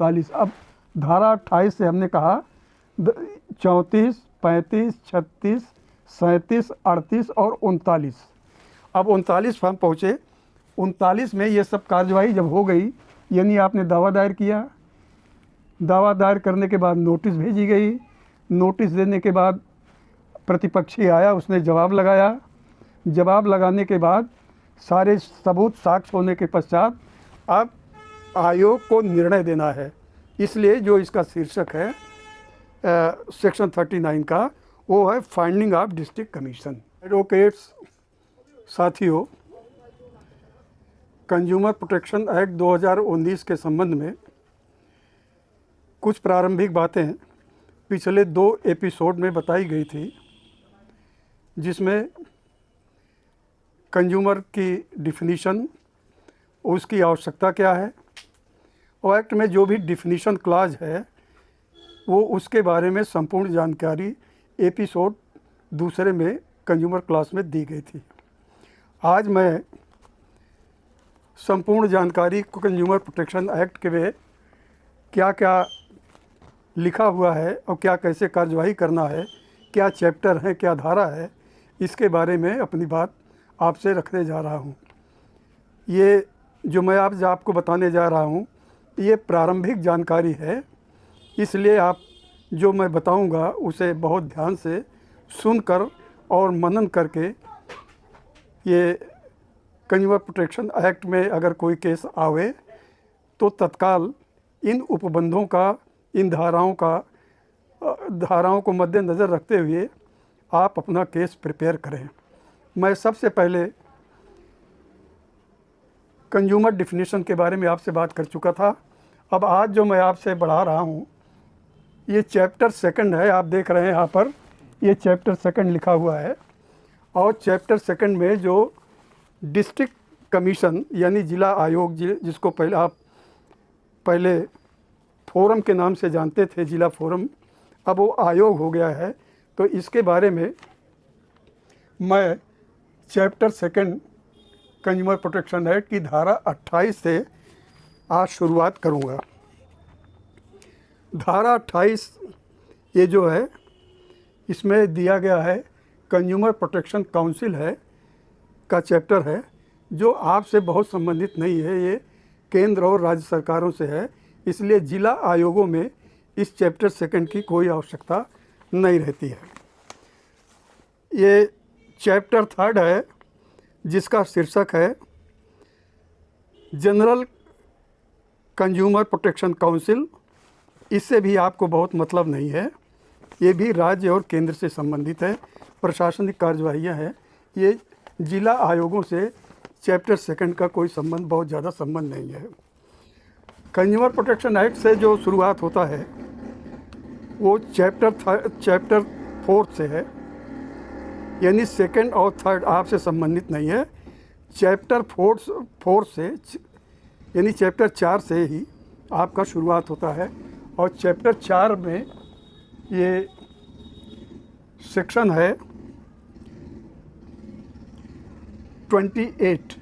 39। अब धारा 28 से हमने कहा 34, 35, 36, 37, 38 और 39। अब 39 पर हम पहुँचे। 39 में ये सब कार्यवाही जब हो गई, यानी आपने दावा दायर किया, दावा दायर करने के बाद नोटिस भेजी गई, नोटिस देने के बाद प्रतिपक्षी आया, उसने जवाब लगाया, जवाब लगाने के बाद सारे सबूत साक्ष्य होने के पश्चात अब आयोग को निर्णय देना है। इसलिए जो इसका शीर्षक है सेक्शन 39 का, वो है finding of district commission. Advocates साथियों, कंज्यूमर प्रोटेक्शन एक्ट 2019 के संबंध में कुछ प्रारंभिक बातें पिछले 2 एपिसोड में बताई गई थी, जिसमें कंज्यूमर की डिफिनीशन, उसकी आवश्यकता क्या है, और एक्ट में जो भी डिफिनीशन क्लॉज है वो उसके बारे में संपूर्ण जानकारी एपिसोड दूसरे में कंज्यूमर क्लास में दी गई थी। आज मैं संपूर्ण जानकारी कंज्यूमर प्रोटेक्शन एक्ट के में क्या क्या लिखा हुआ है और क्या कैसे कार्यवाही करना है, क्या चैप्टर है, क्या धारा है, इसके बारे में अपनी बात आपसे रखने जा रहा हूँ। ये जो मैं आपको बताने जा रहा हूँ ये प्रारंभिक जानकारी है, इसलिए आप जो मैं बताऊँगा उसे बहुत ध्यान से सुनकर और मनन करके, ये कंज्यूमर प्रोटेक्शन एक्ट में अगर कोई केस आवे तो तत्काल इन उपबंधों का, इन धाराओं को मद्देनज़र रखते हुए आप अपना केस प्रिपेयर करें। मैं सबसे पहले कंज्यूमर डिफिनीशन के बारे में आपसे बात कर चुका था। अब आज जो मैं आपसे बढ़ा रहा हूँ ये चैप्टर 2 है। आप देख रहे हैं यहाँ पर ये चैप्टर 2 लिखा हुआ है, और चैप्टर 2 में जो डिस्ट्रिक्ट कमीशन यानी जिला आयोग, जिसको पहले फोरम के नाम से जानते थे, जिला फोरम, अब वो आयोग हो गया है। तो इसके बारे में मैं चैप्टर 2 कंज्यूमर प्रोटेक्शन एक्ट की धारा 28 से आज शुरुआत करूंगा। धारा 28 ये जो है इसमें दिया गया है कंज्यूमर प्रोटेक्शन काउंसिल है का चैप्टर है, जो आपसे बहुत संबंधित नहीं है, ये केंद्र और राज्य सरकारों से है। इसलिए जिला आयोगों में इस चैप्टर 2 की कोई आवश्यकता नहीं रहती है। ये चैप्टर 3 है जिसका शीर्षक है जनरल कंज्यूमर प्रोटेक्शन काउंसिल। इससे भी आपको बहुत मतलब नहीं है, ये भी राज्य और केंद्र से संबंधित है, प्रशासनिक कार्यवाहियाँ हैं। ये जिला आयोगों से चैप्टर 2 का कोई संबंध, बहुत ज़्यादा संबंध नहीं है। कंज्यूमर प्रोटेक्शन एक्ट से जो शुरुआत होता है वो चैप्टर 4 से है, यानी 2 और 3 आपसे संबंधित नहीं है। चैप्टर 4 से यानी चैप्टर 4 से ही आपका शुरुआत होता है, और चैप्टर 4 में ये सेक्शन है 28।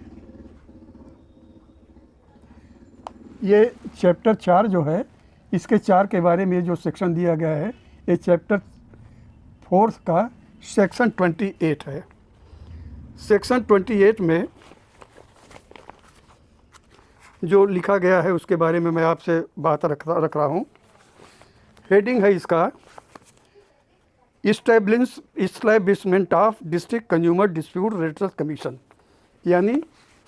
ये चैप्टर 4 जो है, इसके 4 के बारे में जो सेक्शन दिया गया है, ये चैप्टर 4 का सेक्शन 28 है। सेक्शन 28 में जो लिखा गया है उसके बारे में मैं आपसे बात रख रहा हूँ। हेडिंग है इसका establishment of district consumer dispute redressal commission, यानी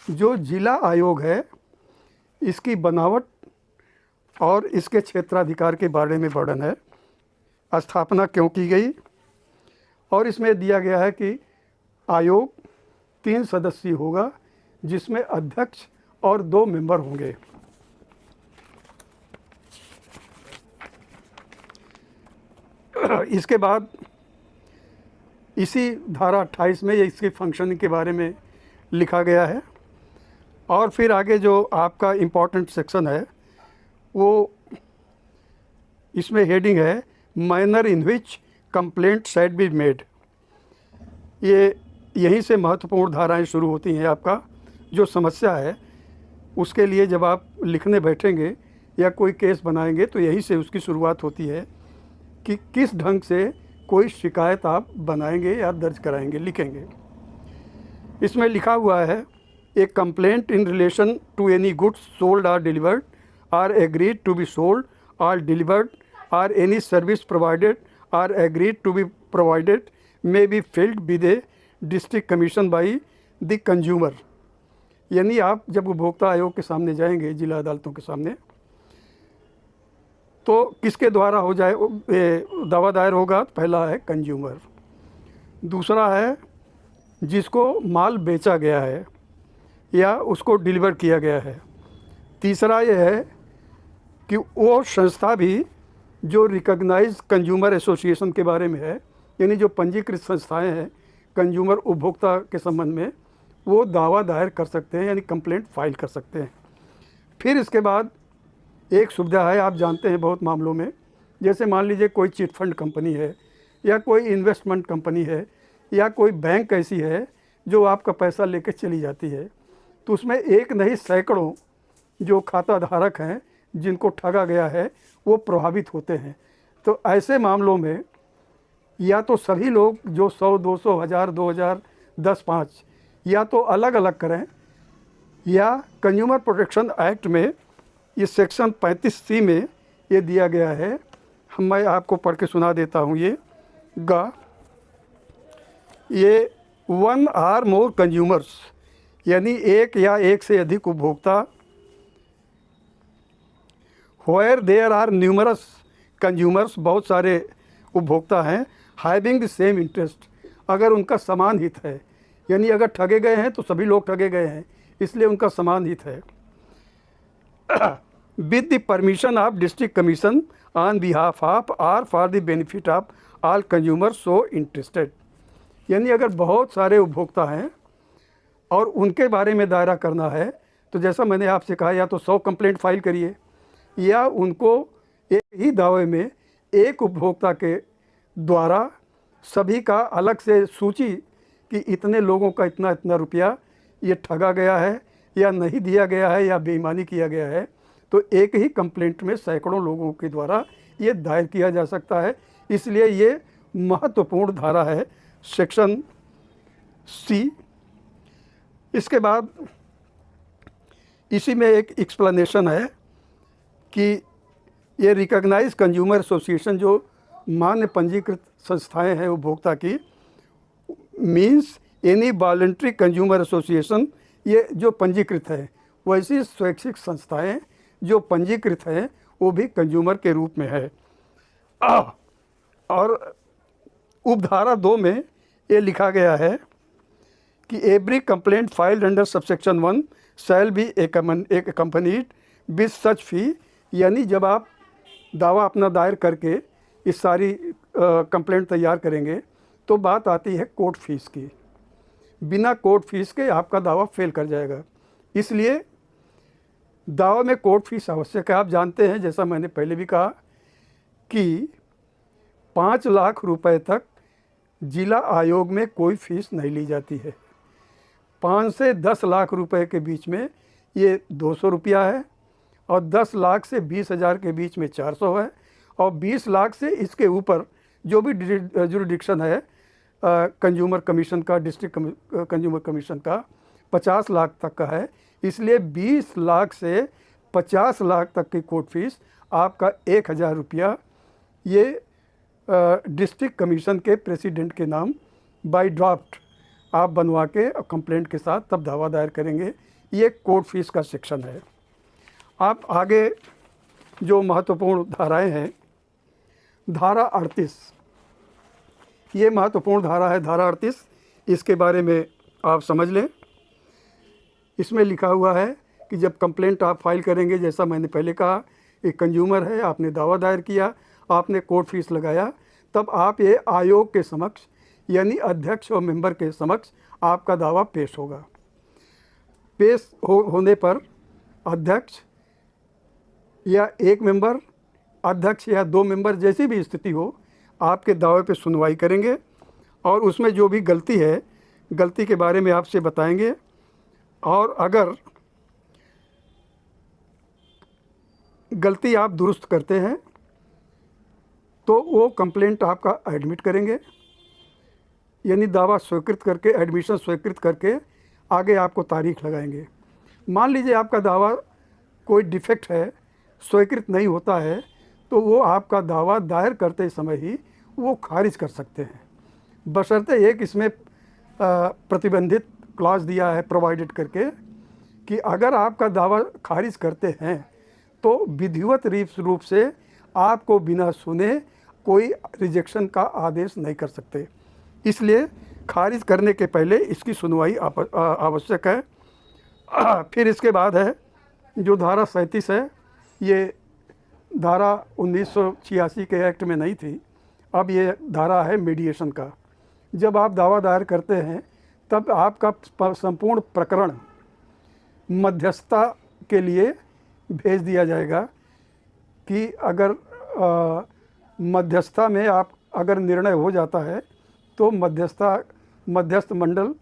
जो जिला आयोग है इसकी बनावट और इसके क्षेत्राधिकार के बारे में वर्णन है, स्थापना क्यों की गई, और इसमें दिया गया है कि आयोग 3 सदस्यीय होगा जिसमें अध्यक्ष और 2 मेंबर होंगे। इसके बाद इसी धारा 28 में इसकी फंक्शनिंग के बारे में लिखा गया है, और फिर आगे जो आपका इम्पोर्टेंट सेक्शन है वो इसमें हेडिंग है manner in which complaint shall be made. ये यहीं से महत्वपूर्ण धाराएं शुरू होती हैं। आपका जो समस्या है उसके लिए जब आप लिखने बैठेंगे या कोई केस बनाएंगे तो यहीं से उसकी शुरुआत होती है कि किस ढंग से कोई शिकायत आप बनाएंगे या दर्ज कराएंगे, लिखेंगे। इसमें लिखा हुआ है, a complaint in relation to any goods sold or delivered or agreed to be sold or delivered or any service provided or agreed to be provided may be filed with a district commission by the consumer. यानी आप जब उपभोक्ता आयोग के सामने जाएंगे, जिला अदालतों के सामने, तो किसके द्वारा हो जाए दावा दायर होगा? पहला है कंज्यूमर, दूसरा है जिसको माल बेचा गया है या उसको डिलीवर किया गया है, तीसरा ये है कि वो संस्था भी जो रिकॉग्नाइज कंज्यूमर एसोसिएशन के बारे में है, यानी जो पंजीकृत संस्थाएं हैं कंज्यूमर उपभोक्ता के संबंध में, वो दावा दायर कर सकते हैं, यानी कंप्लेंट फाइल कर सकते हैं। फिर इसके बाद एक सुविधा है, आप जानते हैं बहुत मामलों में, जैसे मान लीजिए कोई चिट फंड कंपनी है या कोई इन्वेस्टमेंट कंपनी है या कोई बैंक ऐसी है जो आपका पैसा लेकर चली जाती है, तो उसमें एक नहीं सैकड़ों जो खाता धारक हैं जिनको ठगा गया है वो प्रभावित होते हैं। तो ऐसे मामलों में या तो सभी लोग जो 100, 200, 1000, 2000, 10, 5 या तो अलग अलग करें, या कंज्यूमर प्रोटेक्शन एक्ट में ये सेक्शन 35C में ये दिया गया है, मैं आपको पढ़ के सुना देता हूँ। ये 1 or more कंज्यूमर्स, यानी एक या एक से अधिक उपभोक्ता, where there are numerous consumers, बहुत सारे उपभोक्ता हैं, हैविंग द सेम इंटरेस्ट, अगर उनका समान हित है, यानी अगर ठगे गए हैं तो सभी लोग ठगे गए हैं, इसलिए उनका समान हित है, with the permission of district commission on behalf of or for the benefit of all consumer so interested. यानी अगर बहुत सारे उपभोक्ता हैं और उनके बारे में दायरा करना है, तो जैसा मैंने आपसे कहा, या तो 100 कंप्लेंट फाइल करिए, या उनको एक ही दावे में एक उपभोक्ता के द्वारा सभी का अलग से सूची कि इतने लोगों का इतना इतना रुपया ये ठगा गया है या नहीं दिया गया है या बेईमानी किया गया है, तो एक ही कंप्लेंट में सैकड़ों लोगों के द्वारा ये दायर किया जा सकता है। इसलिए ये महत्वपूर्ण धारा है, सेक्शन C। इसके बाद इसी में एक एक्सप्लेनेशन है कि ये रिकॉग्नाइज कंज्यूमर एसोसिएशन जो मान्य पंजीकृत संस्थाएं हैं उपभोक्ता की, means any voluntary consumer association, ये जो पंजीकृत है, वैसी स्वैच्छिक संस्थाएं जो पंजीकृत हैं वो भी कंज्यूमर के रूप में है। और उपधारा 2 में ये लिखा गया है कि every complaint filed under subsection 1 shall be accompanied with such fee, यानी जब आप दावा अपना दायर करके इस सारी कंप्लेंट तैयार करेंगे तो बात आती है कोर्ट फीस की, बिना कोर्ट फीस के आपका दावा फेल कर जाएगा, इसलिए दावा में कोर्ट फीस आवश्यक है। आप जानते हैं, जैसा मैंने पहले भी कहा, कि 5 लाख रुपए तक जिला आयोग में कोई फीस नहीं ली जाती है। 5 से 10 लाख रुपए के बीच में ये 200 रुपया है, और 10 लाख से 20,000 के बीच में 400 है, और 20 लाख से इसके ऊपर जो भी जुरिडिक्शन है कंज्यूमर कमीशन का, डिस्ट्रिक्ट कंज्यूमर कमीशन का, 50 लाख तक का है। इसलिए 20 लाख से 50 लाख तक की कोर्ट फीस आपका 1,000 रुपया ये डिस्ट्रिक्ट कमीशन के प्रेसिडेंट के नाम बाय ड्राफ्ट आप बनवा के कंप्लेंट के साथ तब दावा दायर करेंगे। ये कोर्ट फीस का सेक्शन है। आप आगे जो महत्वपूर्ण धाराएं हैं, धारा 38, ये महत्वपूर्ण धारा है, धारा 38, इसके बारे में आप समझ लें। इसमें लिखा हुआ है कि जब कंप्लेंट आप फाइल करेंगे, जैसा मैंने पहले कहा, एक कंज्यूमर है, आपने दावा दायर किया, आपने कोर्ट फीस लगाया, तब आप ये आयोग के समक्ष, यानी अध्यक्ष और मेंबर के समक्ष आपका दावा पेश होगा। पेश होने पर अध्यक्ष या एक मेंबर, अध्यक्ष या 2 मेंबर, जैसी भी स्थिति हो, आपके दावे पे सुनवाई करेंगे और उसमें जो भी गलती है, गलती के बारे में आपसे बताएंगे। और अगर गलती आप दुरुस्त करते हैं तो वो कंप्लेंट आपका एडमिट करेंगे, यानी दावा स्वीकृत करके, एडमिशन स्वीकृत करके आगे आपको तारीख लगाएंगे। मान लीजिए आपका दावा कोई डिफेक्ट है, स्वीकृत नहीं होता है, तो वो आपका दावा दायर करते समय ही वो खारिज कर सकते हैं, बशर्ते एक इसमें प्रतिबंधित क्लॉज दिया है प्रोवाइडेड करके कि अगर आपका दावा खारिज करते हैं तो विधिवत रूप से आपको बिना सुने कोई रिजेक्शन का आदेश नहीं कर सकते। इसलिए खारिज करने के पहले इसकी सुनवाई आवश्यक है। फिर इसके बाद है जो धारा 37 है, ये धारा 1986 के एक्ट में नहीं थी, अब ये धारा है मीडिएशन का। जब आप दावा दायर करते हैं तब आपका संपूर्ण प्रकरण मध्यस्थता के लिए भेज दिया जाएगा कि अगर मध्यस्थता में आप अगर निर्णय हो जाता है तो मध्यस्थ मंडल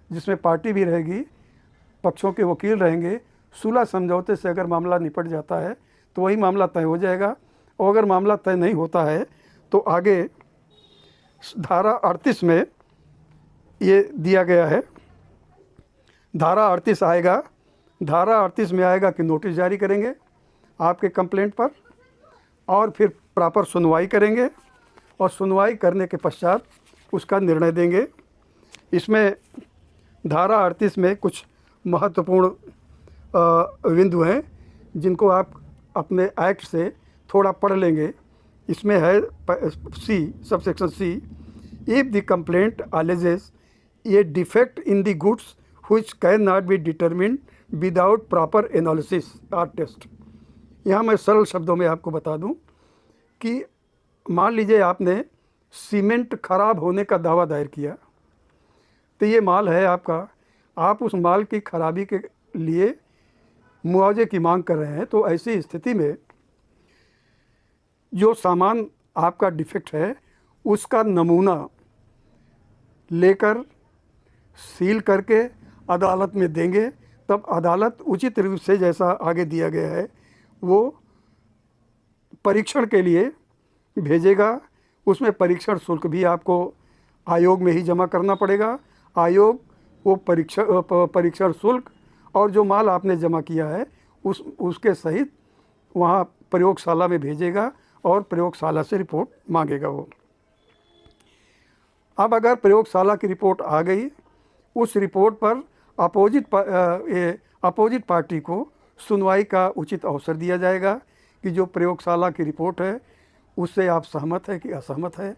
जिसमें पार्टी भी रहेगी, पक्षों के वकील रहेंगे, सुलह समझौते से अगर मामला निपट जाता है तो वही मामला तय हो जाएगा। और अगर मामला तय नहीं होता है तो आगे धारा 38 में ये दिया गया है, धारा 38 आएगा, धारा 38 में आएगा कि नोटिस जारी करेंगे आपके कंप्लेंट पर और फिर प्रॉपर सुनवाई करेंगे और सुनवाई करने के पश्चात उसका निर्णय देंगे। इसमें धारा 38 में कुछ महत्वपूर्ण बिंदु हैं जिनको आप अपने एक्ट से थोड़ा पढ़ लेंगे। इसमें है c, subsection c, if the complaint alleges a defect in the goods which cannot be determined without proper analysis or test। यहाँ मैं सरल शब्दों में आपको बता दूं कि मान लीजिए आपने सीमेंट खराब होने का दावा दायर किया, तो ये माल है आपका, आप उस माल की खराबी के लिए मुआवजे की मांग कर रहे हैं, तो ऐसी स्थिति में जो सामान आपका डिफेक्ट है उसका नमूना लेकर सील करके अदालत में देंगे, तब अदालत उचित रूप से जैसा आगे दिया गया है वो परीक्षण के लिए भेजेगा। उसमें परीक्षण शुल्क भी आपको आयोग में ही जमा करना पड़ेगा। आयोग वो परीक्षण शुल्क और जो माल आपने जमा किया है उसके सहित वहाँ प्रयोगशाला में भेजेगा और प्रयोगशाला से रिपोर्ट मांगेगा वो। अब अगर प्रयोगशाला की रिपोर्ट आ गई, उस रिपोर्ट पर अपोजिट पार्टी को सुनवाई का उचित अवसर दिया जाएगा कि जो प्रयोगशाला की रिपोर्ट है उससे आप सहमत है कि असहमत है,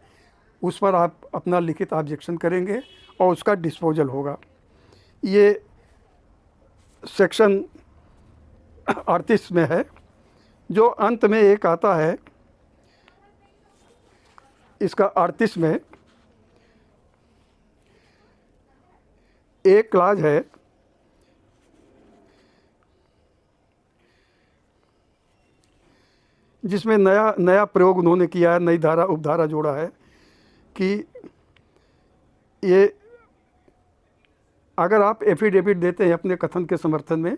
उस पर आप अपना लिखित ऑब्जेक्शन करेंगे और उसका डिस्पोजल होगा। ये सेक्शन 38 में है। जो अंत में एक आता है इसका 38 में एक क्लाज है जिसमें नया प्रयोग उन्होंने किया है, नई धारा उपधारा जोड़ा है कि ये अगर आप एफिडेविट देते हैं अपने कथन के समर्थन में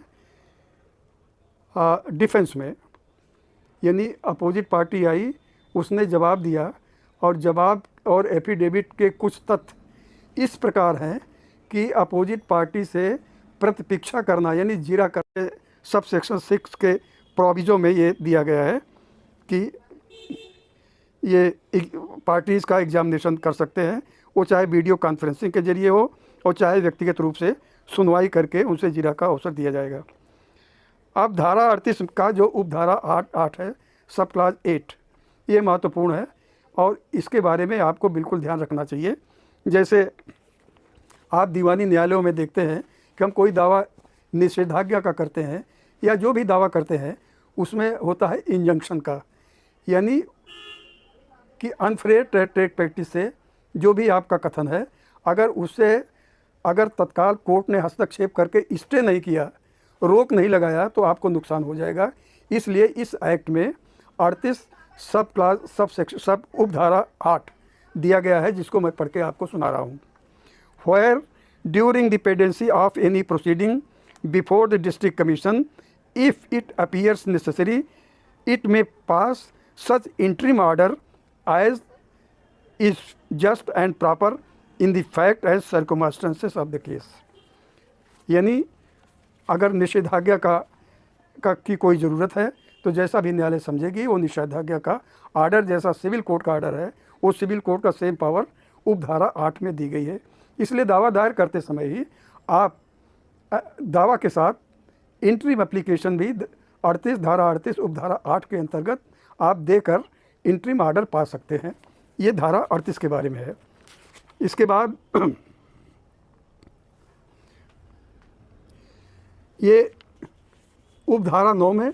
डिफेंस में, यानी अपोजिट पार्टी आई, उसने जवाब दिया और जवाब और एफिडेविट के कुछ तथ्य इस प्रकार हैं कि अपोजिट पार्टी से प्रतिपक्षा करना यानी जीरा करने, सब सेक्शन 6 के प्रोविजो में ये दिया गया है कि ये पार्टीज़ का एग्जामिनेशन कर सकते हैं, वो चाहे वीडियो कॉन्फ्रेंसिंग के जरिए हो और चाहे व्यक्तिगत रूप से सुनवाई करके उनसे जीरा का अवसर दिया जाएगा। अब धारा 38 का जो उपधारा 8 है, सब क्लाज 8, ये महत्वपूर्ण है और इसके बारे में आपको बिल्कुल ध्यान रखना चाहिए। जैसे आप दीवानी न्यायालयों में देखते हैं कि हम कोई दावा निषेधाज्ञा का करते हैं या जो भी दावा करते हैं उसमें होता है इंजंक्शन का, यानी कि अनफेयर ट्रेड प्रैक्टिस से जो भी आपका कथन है अगर तत्काल कोर्ट ने हस्तक्षेप करके स्टे नहीं किया, रोक नहीं लगाया, तो आपको नुकसान हो जाएगा। इसलिए इस एक्ट में 38 सब उपधारा 8 दिया गया है, जिसको मैं पढ़ के आपको सुना रहा हूँ। Where during the pendency of any proceeding before the district commission, if it appears necessary it may pass such interim order as is just and proper in the fact as circumstances of the case। यानी अगर निषेधाज्ञा की कोई ज़रूरत है तो जैसा भी न्यायालय समझेगी वो निषेधाज्ञा का आर्डर जैसा सिविल कोर्ट का आर्डर है, वो सिविल कोर्ट का सेम पावर उपधारा 8 में दी गई है। इसलिए दावा दायर करते समय ही आप दावा के साथ इंटरिम एप्लीकेशन भी 38 धारा 38 उपधारा 8 के अंतर्गत आप देकर इंटरिम आर्डर पा सकते हैं। ये धारा 38 के बारे में है। इसके बाद ये उपधारा 9 में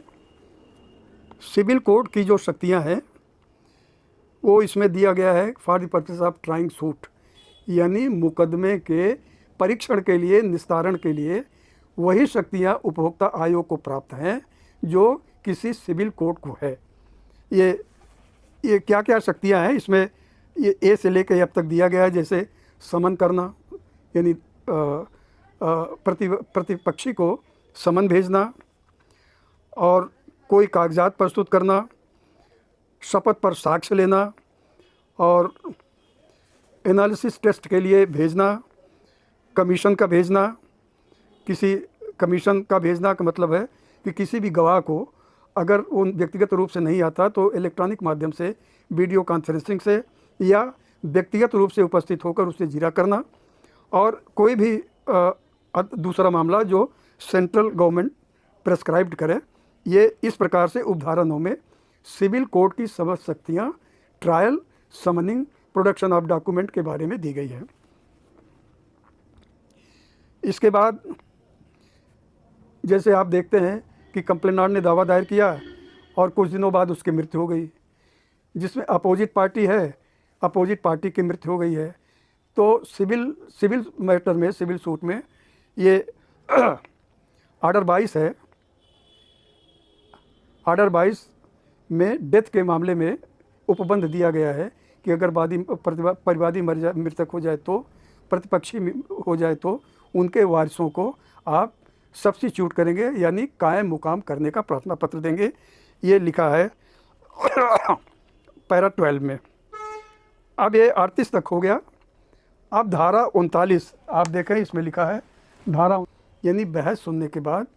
सिविल कोर्ट की जो शक्तियां हैं वो इसमें दिया गया है for the purpose of trying suit, यानी मुकदमे के परीक्षण के लिए, निस्तारण के लिए वही शक्तियां उपभोक्ता आयोग को प्राप्त हैं जो किसी सिविल कोर्ट को है। ये क्या क्या शक्तियां हैं इसमें, ये ए से लेकर अब तक दिया गया है, जैसे समन करना, यानी प्रतिपक्षी को समन भेजना, और कोई कागजात प्रस्तुत करना, शपथ पर साक्ष्य लेना, और एनालिसिस टेस्ट के लिए भेजना, कमीशन का भेजना। किसी कमीशन का भेजना का मतलब है कि किसी भी गवाह को अगर वो व्यक्तिगत रूप से नहीं आता तो इलेक्ट्रॉनिक माध्यम से, वीडियो कॉन्फ्रेंसिंग से या व्यक्तिगत रूप से उपस्थित होकर उससे जिरा करना। और कोई भी दूसरा मामला जो सेंट्रल गवर्नमेंट प्रेस्क्राइब्ड करे। ये इस प्रकार से उपधारा 9 में सिविल कोर्ट की समस्त शक्तियाँ trial, summoning, production of document के बारे में दी गई है। इसके बाद जैसे आप देखते हैं कि कंप्लेनेंट ने दावा दायर किया और कुछ दिनों बाद उसकी मृत्यु हो गई, जिसमें अपोजिट पार्टी है, अपोजिट पार्टी की मृत्यु हो गई है, तो सिविल मैटर में, सिविल सूट में ये ऑर्डर 22 है। ऑर्डर 22 में डेथ के मामले में उपबंध दिया गया है कि अगर परिवादी मृतक हो जाए तो, प्रतिपक्षी हो जाए तो उनके वारिसों को आप सब्स्टिट्यूट करेंगे, यानी कायम मुकाम करने का प्रार्थना पत्र देंगे। ये लिखा है पैरा 12 में। अब ये 38 तक हो गया। अब धारा 39 आप देखें, इसमें लिखा है धारा, यानी बहस सुनने के बाद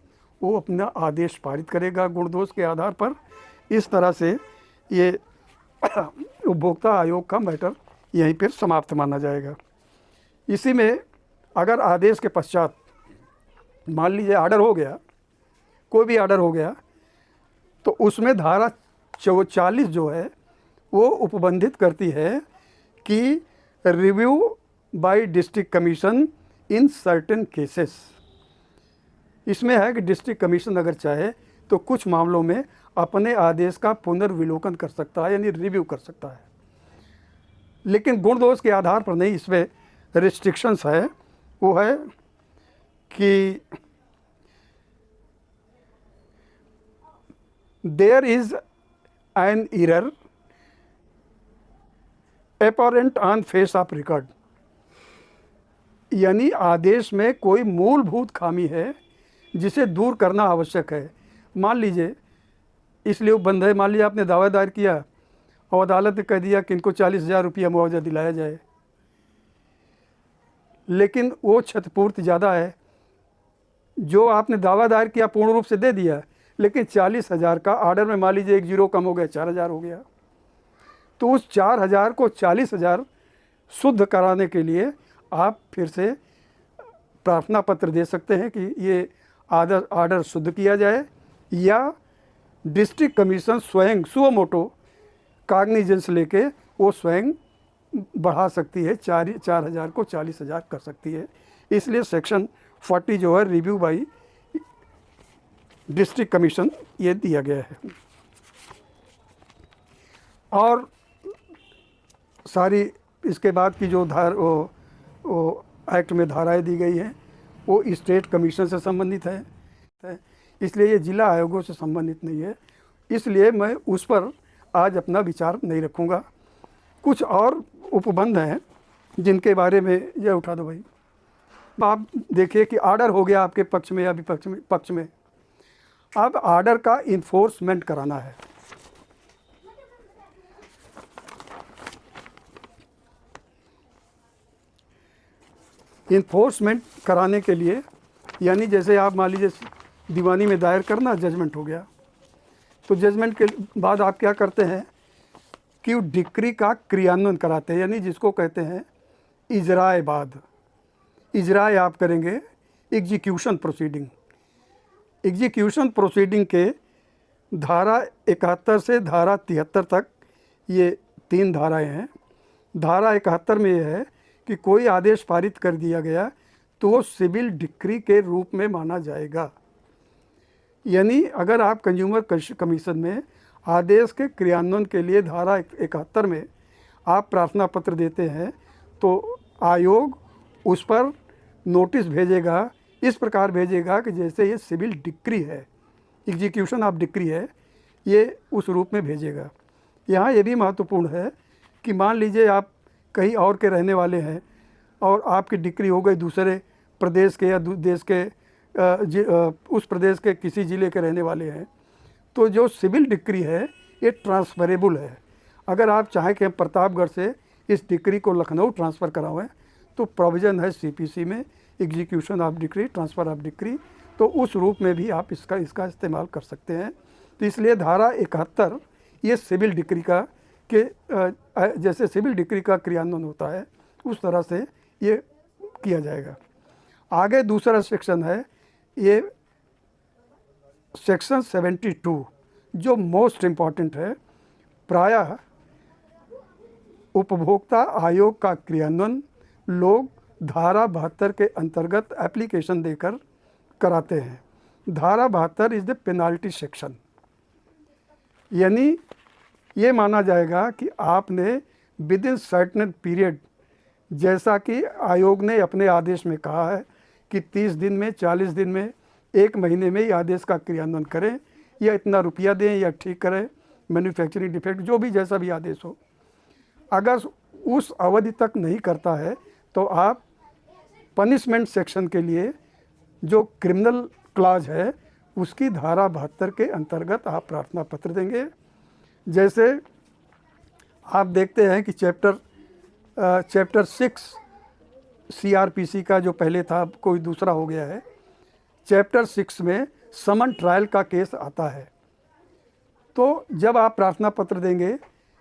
वो अपना आदेश पारित करेगा गुण-दोष के आधार पर। इस तरह से ये उपभोक्ता आयोग का मैटर यहीं पर समाप्त माना जाएगा। इसी में अगर आदेश के पश्चात मान लीजिए ऑर्डर हो गया, कोई भी ऑर्डर हो गया, तो उसमें धारा 44 जो है वो उपबंधित करती है कि review bye district commission in certain cases. इसमें है कि डिस्ट्रिक्ट कमीशन अगर चाहे तो कुछ मामलों में अपने आदेश का पुनर्विलोकन कर सकता है, यानी रिव्यू कर सकता है, लेकिन गुण दोष के आधार पर नहीं। इसमें रिस्ट्रिक्शंस है, वो है कि there is an error apparent on face of record, यानी आदेश में कोई मूलभूत खामी है जिसे दूर करना आवश्यक है। मान लीजिए इसलिए उपबंध है, मान लीजिए आपने दावा दायर किया और अदालत ने कह दिया कि इनको 40,000 रुपया मुआवजा दिलाया जाए, लेकिन वो क्षतिपूर्ति ज़्यादा है। जो आपने दावा दायर किया पूर्ण रूप से दे दिया, लेकिन 40,000 का ऑर्डर में मान लीजिए एक जीरो कम हो गया, 4,000 हो गया, तो उस 4,000 को 40,000 शुद्ध कराने के लिए आप फिर से प्रार्थना पत्र दे सकते हैं कि ये ऑर्डर शुद्ध किया जाए, या डिस्ट्रिक्ट कमीशन स्वयं सुओ मोटो कॉग्निजेंस लेके वो स्वयं बढ़ा सकती है, 4,000 को 40,000 कर सकती है। इसलिए सेक्शन 40 जो है रिव्यू बाई डिस्ट्रिक्ट कमीशन ये दिया गया है। और सारी इसके बाद की जो वो एक्ट में धाराएं दी गई हैं वो स्टेट कमीशन से संबंधित है, इसलिए ये जिला आयोगों से संबंधित नहीं है। इसलिए मैं उस पर आज अपना विचार नहीं रखूँगा। कुछ और उपबंध हैं जिनके बारे में, ये उठा दो भाई। आप देखिए कि ऑर्डर हो गया आपके पक्ष में या विपक्ष में, अब ऑर्डर का इन्फोर्समेंट कराना है। इन्फोर्समेंट कराने के लिए, यानी जैसे आप मान लीजिए दीवानी में दायर करना, जजमेंट हो गया, तो जजमेंट के बाद आप क्या करते हैं कि डिक्री का क्रियान्वयन कराते हैं, यानी जिसको कहते हैं इजराए बाद। इजराए आप करेंगे एग्जीक्यूशन प्रोसीडिंग। एग्जीक्यूशन प्रोसीडिंग के धारा 71 से धारा 73 तक ये 3 धाराएं हैं। धारा 71 में यह है कि कोई आदेश पारित कर दिया गया तो वो सिविल डिक्री के रूप में माना जाएगा। यानी अगर आप कंज्यूमर कमीशन में आदेश के क्रियान्वयन के लिए धारा 71 में आप प्रार्थना पत्र देते हैं तो आयोग उस पर नोटिस भेजेगा, इस प्रकार भेजेगा कि जैसे ये सिविल डिक्री है, एग्जीक्यूशन ऑफ डिक्री है, ये उस रूप में भेजेगा। यहाँ ये भी महत्वपूर्ण है कि मान लीजिए आप कहीं और के रहने वाले हैं और आपकी डिक्री हो गई दूसरे प्रदेश के या देश के उस प्रदेश के किसी ज़िले के रहने वाले हैं, तो जो सिविल डिक्री है ये ट्रांसफरेबल है। अगर आप चाहें कि हम प्रतापगढ़ से इस डिक्री को लखनऊ ट्रांसफ़र कराएं तो प्रोविज़न है सीपीसी में, execution of decree, transfer of decree, तो उस रूप में भी आप इसका इस्तेमाल कर सकते हैं। तो इसलिए धारा 71 ये सिविल डिक्री का के जैसे सिविल डिक्री का क्रियान्वयन होता है उस तरह से ये किया जाएगा। आगे दूसरा सेक्शन है ये सेक्शन 72 जो मोस्ट इम्पॉर्टेंट है। प्रायः उपभोक्ता आयोग का क्रियान्वयन लोग धारा 72 के अंतर्गत एप्लीकेशन देकर कराते हैं। धारा 72 इज़ द पेनाल्टी सेक्शन, यानी ये माना जाएगा कि आपने विद इन सर्टेन पीरियड, जैसा कि आयोग ने अपने आदेश में कहा है कि 30 दिन में, 40 दिन में, 1 महीने में ही आदेश का क्रियान्वयन करें, या इतना रुपया दें या ठीक करें, मैन्युफैक्चरिंग डिफेक्ट जो भी जैसा भी आदेश हो। अगर उस अवधि तक नहीं करता है तो आप पनिशमेंट सेक्शन के लिए जो क्रिमिनल क्लाज है उसकी धारा 72 के अंतर्गत आप प्रार्थना पत्र देंगे। जैसे आप देखते हैं कि चैप्टर 6 सीआरपीसी का जो पहले था कोई दूसरा हो गया है। चैप्टर 6 में समन ट्रायल का केस आता है, तो जब आप प्रार्थना पत्र देंगे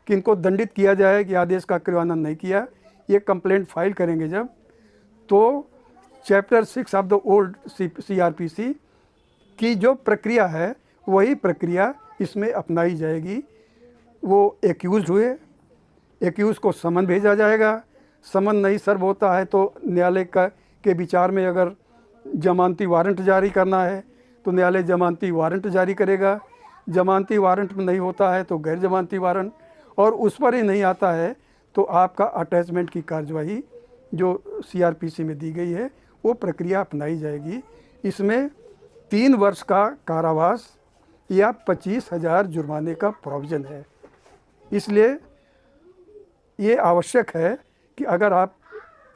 कि इनको दंडित किया जाए कि आदेश का क्रियान्वयन नहीं किया, ये कंप्लेंट फाइल करेंगे जब, तो chapter 6 of the old CrPC की जो प्रक्रिया है वही प्रक्रिया इसमें अपनाई जाएगी। वो एक्यूज़ हुए, एक्यूज़ को समन भेजा जाएगा, समन नहीं सर्व होता है तो न्यायालय के विचार में अगर जमानती वारंट जारी करना है तो न्यायालय जमानती वारंट जारी करेगा, जमानती वारंट में नहीं होता है तो गैर जमानती वारंट, और उस पर ही नहीं आता है तो आपका अटैचमेंट की कार्यवाही जो सीआरपीसी में दी गई है वो प्रक्रिया अपनाई जाएगी। इसमें 3 वर्ष का कारावास या 25,000 जुर्माने का प्रोविज़न है। इसलिए ये आवश्यक है कि अगर आप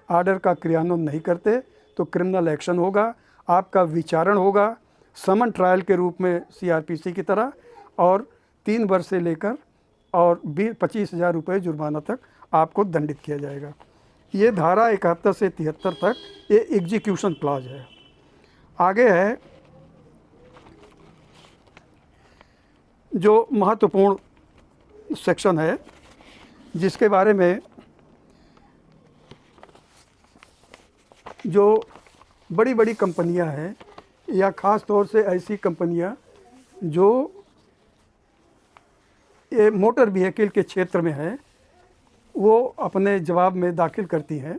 आर्डर का क्रियान्वयन नहीं करते तो क्रिमिनल एक्शन होगा, आपका विचारण होगा समन ट्रायल के रूप में सीआरपीसी की तरह, और 3 वर्ष से लेकर और 25,000 रुपये जुर्माना तक आपको दंडित किया जाएगा। ये धारा 71 से 73 तक ये एग्जीक्यूशन क्लॉज है। आगे है जो महत्वपूर्ण सेक्शन है जिसके बारे में जो बड़ी बड़ी कंपनियां हैं या ख़ास तौर से ऐसी कंपनियां जो ये मोटर व्हीकल के क्षेत्र में हैं वो अपने जवाब में दाखिल करती हैं।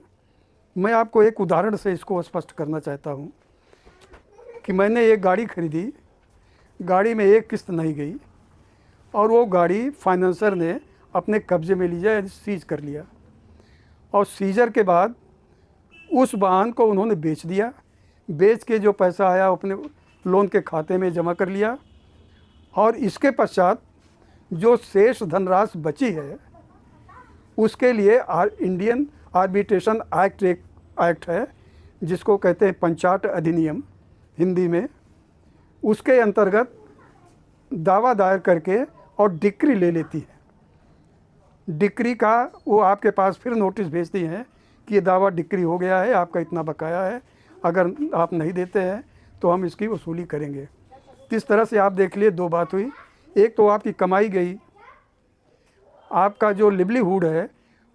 मैं आपको एक उदाहरण से इसको स्पष्ट करना चाहता हूँ कि मैंने एक गाड़ी खरीदी, गाड़ी में एक किस्त नहीं गई और वो गाड़ी फाइनेंसर ने अपने कब्जे में लिया, सीज कर लिया, और सीजर के बाद उस वाहन को उन्होंने बेच दिया। बेच के जो पैसा आया अपने लोन के खाते में जमा कर लिया, और इसके पश्चात जो शेष धनराशि बची है उसके लिए इंडियन आर्बिट्रेशन एक्ट है जिसको कहते हैं पंचाट अधिनियम हिंदी में, उसके अंतर्गत दावा दायर करके और डिक्री ले लेती है। डिक्री का वो आपके पास फिर नोटिस भेजती हैं कि ये दावा डिक्री हो गया है, आपका इतना बकाया है, अगर आप नहीं देते हैं तो हम इसकी वसूली करेंगे। किस तरह से आप देख लिए, दो बात हुई। एक तो आपकी कमाई गई, आपका जो लिवलीहुड है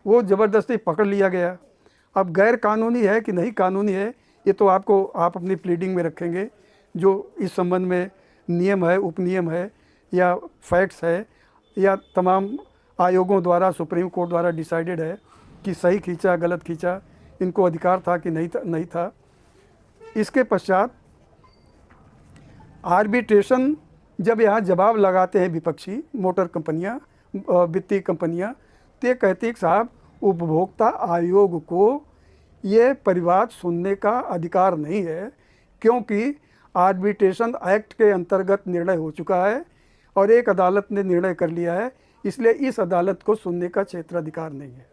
वो ज़बरदस्ती पकड़ लिया गया। अब गैर कानूनी है कि नहीं कानूनी है, ये तो आप अपनी प्लीडिंग में रखेंगे। जो इस संबंध में नियम है, उपनियम है या फैक्ट्स है या तमाम आयोगों द्वारा, सुप्रीम कोर्ट द्वारा डिसाइडेड है कि सही खींचा गलत खींचा, इनको अधिकार था कि नहीं था। इसके पश्चात आर्बिट्रेशन जब यहाँ जवाब लगाते हैं विपक्षी मोटर कंपनियाँ, वित्तीय कंपनियाँ, तो ये कहती है कि साहब उपभोक्ता आयोग को ये परिवाद सुनने का अधिकार नहीं है, क्योंकि आर्बिट्रेशन एक्ट के अंतर्गत निर्णय हो चुका है और एक अदालत ने निर्णय कर लिया है, इसलिए इस अदालत को सुनने का क्षेत्राधिकार नहीं है।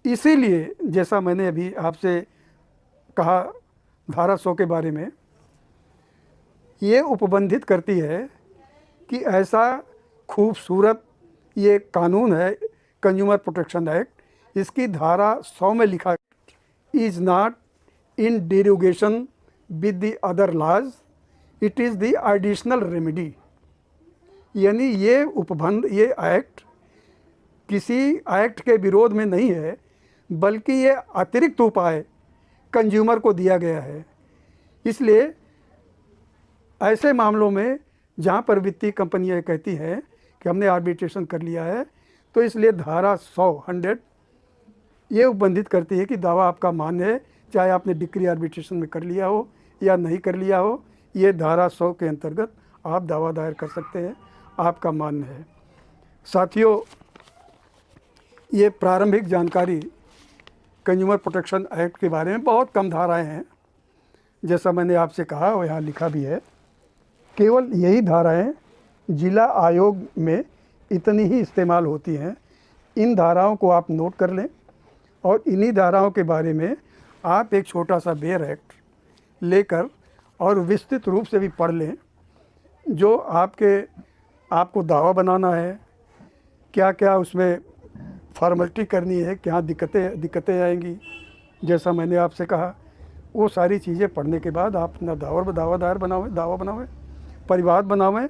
इसीलिए जैसा मैंने अभी आपसे कहा धारा 100 के बारे में, ये उपबंधित करती है कि ऐसा खूबसूरत ये कानून है कंज्यूमर प्रोटेक्शन एक्ट, इसकी धारा 100 में लिखा is not in derogation with the other laws, it is the additional remedy. यानी ये उपबंध, ये एक्ट किसी एक्ट के विरोध में नहीं है, बल्कि ये अतिरिक्त उपाय कंज्यूमर को दिया गया है। इसलिए ऐसे मामलों में जहाँ पर वित्तीय कंपनियाँ कहती हैं कि हमने आर्बिट्रेशन कर लिया है, तो इसलिए धारा 100 ये उपबंधित करती है कि दावा आपका मान्य है, चाहे आपने डिक्री आर्बिट्रेशन में कर लिया हो या नहीं कर लिया हो, ये धारा 100 के अंतर्गत आप दावा दायर कर सकते हैं, आपका मान्य है। साथियों, ये प्रारंभिक जानकारी कंज्यूमर प्रोटेक्शन एक्ट के बारे में, बहुत कम धाराएं हैं, जैसा मैंने आपसे कहा और यहाँ लिखा भी है। केवल यही धाराएं जिला आयोग में इतनी ही इस्तेमाल होती हैं। इन धाराओं को आप नोट कर लें और इन्हीं धाराओं के बारे में आप एक छोटा सा बेयर एक्ट लेकर और विस्तृत रूप से भी पढ़ लें। जो आपको दावा बनाना है, क्या क्या उसमें फॉर्मेलिटी करनी है, क्या दिक्कतें आएंगी, जैसा मैंने आपसे कहा, वो सारी चीज़ें पढ़ने के बाद आप अपना दावा बनावें, परिवाद बनावें।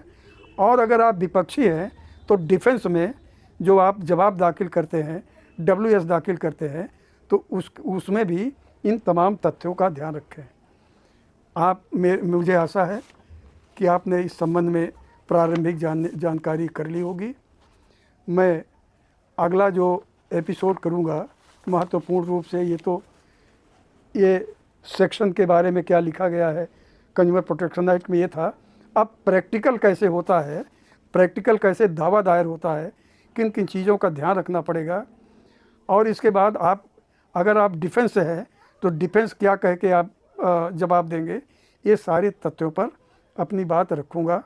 और अगर आप विपक्षी हैं तो डिफेंस में जो आप जवाब दाखिल करते हैं, WS दाखिल करते हैं, तो उसमें भी इन तमाम तथ्यों का ध्यान रखें। मुझे आशा है कि आपने इस संबंध में प्रारंभिक जानकारी कर ली होगी। मैं अगला जो एपिसोड करूँगा महत्वपूर्ण रूप से ये सेक्शन के बारे में क्या लिखा गया है कंज्यूमर प्रोटेक्शन एक्ट में, ये था। अब प्रैक्टिकल कैसे होता है, प्रैक्टिकल कैसे दावा दायर होता है, किन किन चीज़ों का ध्यान रखना पड़ेगा। और इसके बाद अगर आप डिफेंस से हैं तो डिफेंस क्या कह के आप जवाब देंगे, ये सारे तथ्यों पर अपनी बात रखूँगा।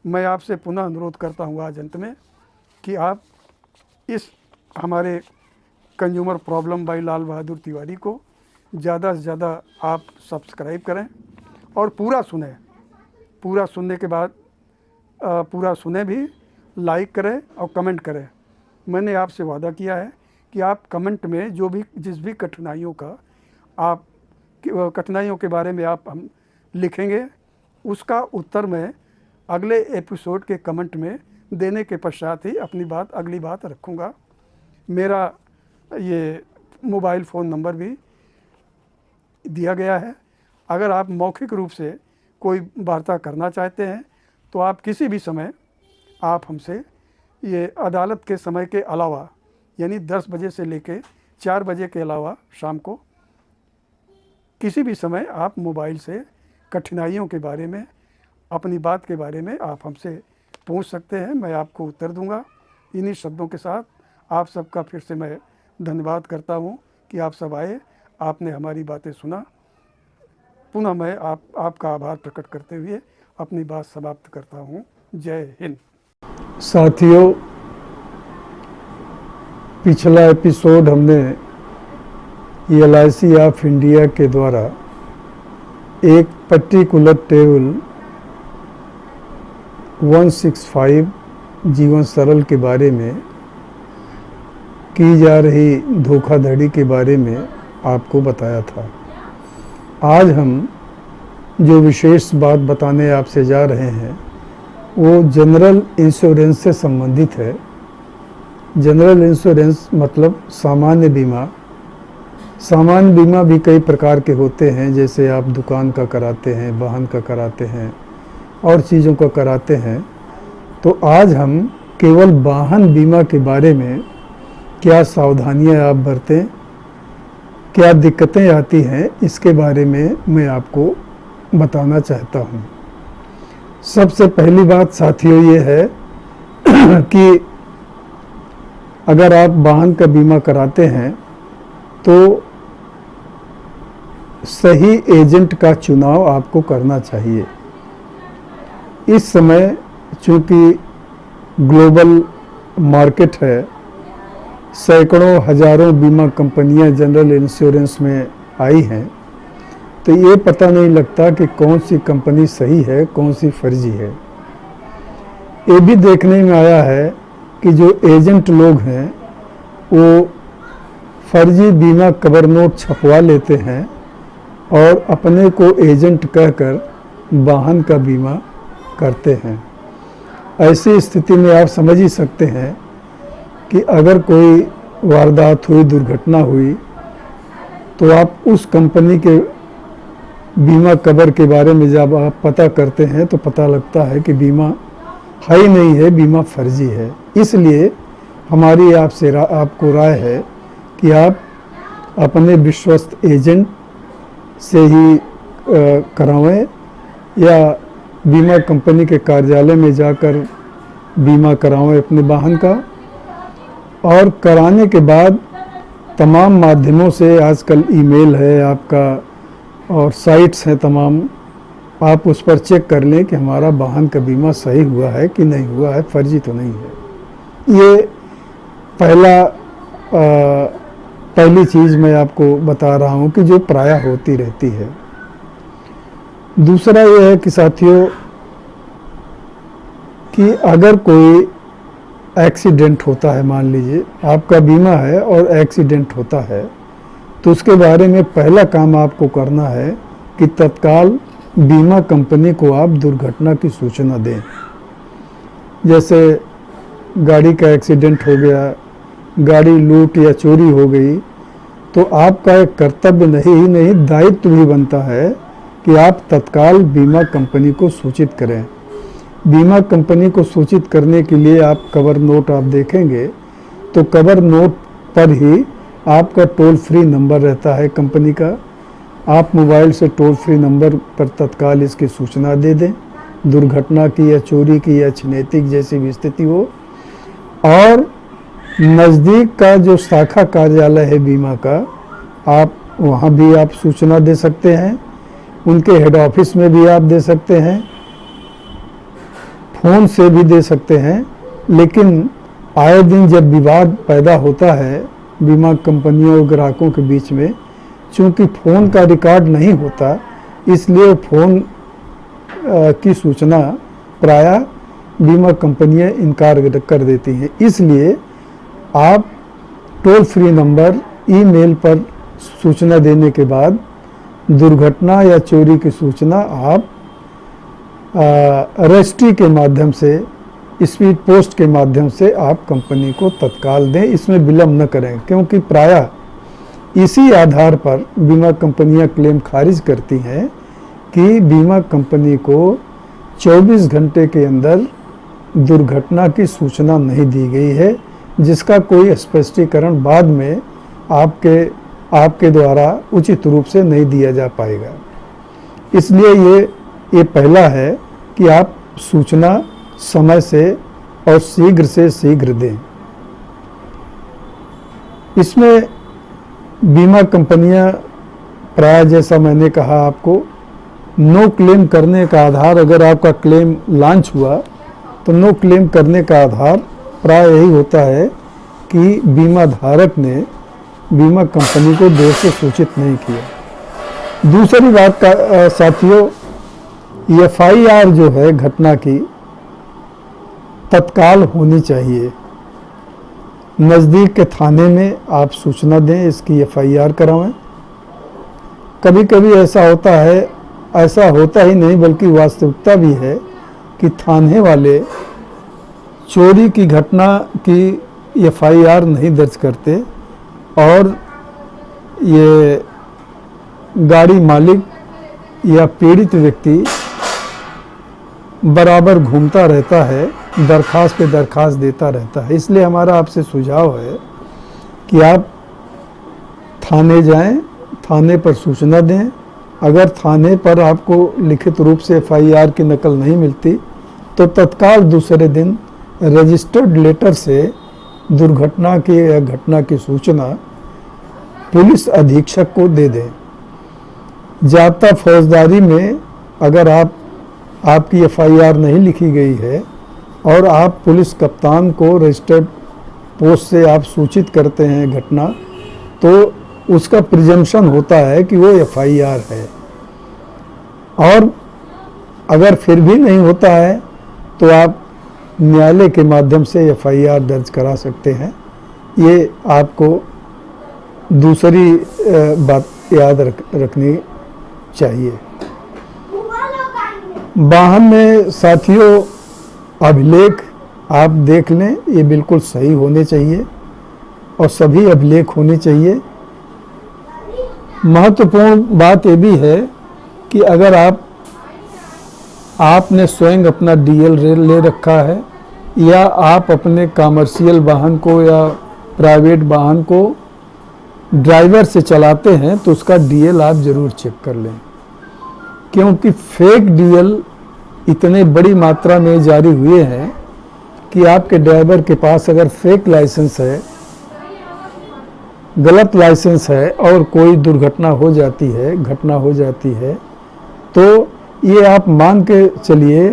मैं आपसे पुनः अनुरोध करता हूँ आज अंत में कि आप इस हमारे consumer problem by Lal Bahadur Tiwari को ज़्यादा से ज़्यादा आप सब्सक्राइब करें और पूरा सुनें। पूरा सुनने के बाद पूरा सुने भी, लाइक करें और कमेंट करें। मैंने आपसे वादा किया है कि आप कमेंट में जिस भी कठिनाइयों के बारे में आप हम लिखेंगे, उसका उत्तर मैं अगले एपिसोड के कमेंट में देने के पश्चात ही अगली बात रखूँगा। मेरा ये मोबाइल फ़ोन नंबर भी दिया गया है। अगर आप मौखिक रूप से कोई वार्ता करना चाहते हैं तो आप किसी भी समय आप हमसे ये अदालत के समय के अलावा, यानी 10 बजे से लेके 4 बजे के अलावा शाम को किसी भी समय आप मोबाइल से कठिनाइयों के बारे में, अपनी बात के बारे में आप हमसे पूछ सकते हैं। मैं आपको उत्तर दूंगा। इन्हीं शब्दों के साथ आप सबका फिर से मैं धन्यवाद करता हूं कि आप सब आए, आपने हमारी बातें सुना। पुनः मैं आपका आभार प्रकट करते हुए अपनी बात समाप्त करता हूं। जय हिंद। साथियों, पिछला एपिसोड हमने LIC ऑफ इंडिया के द्वारा एक पर्टिकुलर टेबल 165 जीवन सरल के बारे में की जा रही धोखाधड़ी के बारे में आपको बताया था। आज हम जो विशेष बात बताने आपसे जा रहे हैं वो जनरल इंश्योरेंस से संबंधित है। जनरल इंश्योरेंस मतलब सामान्य बीमा। सामान्य बीमा भी कई प्रकार के होते हैं, जैसे आप दुकान का कराते हैं, वाहन का कराते हैं और चीज़ों का कराते हैं। तो आज हम केवल वाहन बीमा के बारे में क्या सावधानियां आप बरतें, क्या दिक्कतें आती हैं, इसके बारे में मैं आपको बताना चाहता हूं। सबसे पहली बात साथियों ये है कि अगर आप वाहन का बीमा कराते हैं तो सही एजेंट का चुनाव आपको करना चाहिए। इस समय चूँकि ग्लोबल मार्केट है, सैकड़ों हजारों बीमा कंपनियां जनरल इंश्योरेंस में आई हैं, तो ये पता नहीं लगता कि कौन सी कंपनी सही है, कौन सी फर्जी है। ये भी देखने में आया है कि जो एजेंट लोग हैं वो फर्जी बीमा कवर नोट छपवा लेते हैं और अपने को एजेंट कहकर वाहन का बीमा करते हैं। ऐसी स्थिति में आप समझ ही सकते हैं कि अगर कोई वारदात हुई, दुर्घटना हुई, तो आप उस कंपनी के बीमा कवर के बारे में जब आप पता करते हैं तो पता लगता है कि बीमा है ही नहीं है, बीमा फर्जी है। इसलिए हमारी आपको राय है कि आप अपने विश्वस्त एजेंट से ही करावें या बीमा कंपनी के कार्यालय में जाकर बीमा करावें अपने वाहन का। और कराने के बाद तमाम माध्यमों से, आजकल ईमेल है आपका और साइट्स हैं तमाम, आप उस पर चेक कर लें कि हमारा वाहन का बीमा सही हुआ है कि नहीं हुआ है, फर्जी तो नहीं है। ये पहली चीज़ मैं आपको बता रहा हूँ कि जो प्रायः होती रहती है। दूसरा ये है कि साथियों कि अगर कोई एक्सीडेंट होता है, मान लीजिए आपका बीमा है और एक्सीडेंट होता है, तो उसके बारे में पहला काम आपको करना है कि तत्काल बीमा कंपनी को आप दुर्घटना की सूचना दें। जैसे गाड़ी का एक्सीडेंट हो गया, गाड़ी लूट या चोरी हो गई, तो आपका एक कर्तव्य नहीं दायित्व भी बनता है कि आप तत्काल बीमा कंपनी को सूचित करें। बीमा कंपनी को सूचित करने के लिए आप कवर नोट आप देखेंगे तो कवर नोट पर ही आपका टोल फ्री नंबर रहता है कंपनी का। आप मोबाइल से टोल फ्री नंबर पर तत्काल इसकी सूचना दे दें, दुर्घटना की या चोरी की या छिनैती जैसी भी स्थिति हो। और नज़दीक का जो शाखा कार्यालय है बीमा का, आप वहाँ भी आप सूचना दे सकते हैं, उनके हेड ऑफिस में भी आप दे सकते हैं, फ़ोन से भी दे सकते हैं। लेकिन आए दिन जब विवाद पैदा होता है बीमा कंपनियों और ग्राहकों के बीच में, चूँकि फ़ोन का रिकॉर्ड नहीं होता, इसलिए फ़ोन की सूचना प्रायः बीमा कंपनियां इनकार कर देती हैं। इसलिए आप टोल फ्री नंबर, ईमेल पर सूचना देने के बाद दुर्घटना या चोरी की सूचना आप रजिस्ट्री के माध्यम से, स्पीड पोस्ट के माध्यम से आप कंपनी को तत्काल दें। इसमें विलंब न करें, क्योंकि प्रायः इसी आधार पर बीमा कंपनियां क्लेम खारिज करती हैं कि बीमा कंपनी को 24 घंटे के अंदर दुर्घटना की सूचना नहीं दी गई है, जिसका कोई स्पष्टीकरण बाद में आपके द्वारा उचित रूप से नहीं दिया जा पाएगा। इसलिए ये पहला है कि आप सूचना समय से और शीघ्र से शीघ्र दें। इसमें बीमा कंपनियां प्राय, जैसा मैंने कहा आपको, नो क्लेम करने का आधार, अगर आपका क्लेम लॉन्च हुआ तो नो क्लेम करने का आधार प्राय यही होता है कि बीमा धारक ने बीमा कंपनी को देर से सूचित नहीं किया। दूसरी बात का साथियों, FIR जो है घटना की तत्काल होनी चाहिए। नज़दीक के थाने में आप सूचना दें, इसकी FIR करवाएं। कभी कभी ऐसा होता है, ऐसा होता ही नहीं बल्कि वास्तविकता भी है कि थाने वाले चोरी की घटना की FIR नहीं दर्ज करते और ये गाड़ी मालिक या पीड़ित व्यक्ति बराबर घूमता रहता है, दरखास्त पे दरखास्त देता रहता है। इसलिए हमारा आपसे सुझाव है कि आप थाने जाएं, थाने पर सूचना दें। अगर थाने पर आपको लिखित रूप से FIR की नकल नहीं मिलती तो तत्काल दूसरे दिन रजिस्टर्ड लेटर से दुर्घटना की या घटना की सूचना पुलिस अधीक्षक को दे दें। जाब्ता फौजदारी में अगर आपकी FIR नहीं लिखी गई है और आप पुलिस कप्तान को रजिस्टर्ड पोस्ट से आप सूचित करते हैं घटना, तो उसका प्रिजम्पशन होता है कि वो FIR है। और अगर फिर भी नहीं होता है तो आप न्यायालय के माध्यम से FIR दर्ज करा सकते हैं। ये आपको दूसरी बात याद रखनी चाहिए। वाहन में साथियों अभिलेख आप देख लें, ये बिल्कुल सही होने चाहिए और सभी अभिलेख होने चाहिए। महत्वपूर्ण बात ये भी है कि अगर आपने स्वयं अपना DL ले रखा है या आप अपने कमर्शियल वाहन को या प्राइवेट वाहन को ड्राइवर से चलाते हैं तो उसका DL आप ज़रूर चेक कर लें, क्योंकि फेक DL इतने बड़ी मात्रा में जारी हुए हैं कि आपके ड्राइवर के पास अगर फेक लाइसेंस है, गलत लाइसेंस है और कोई दुर्घटना हो जाती है, घटना हो जाती है, तो ये आप मान के चलिए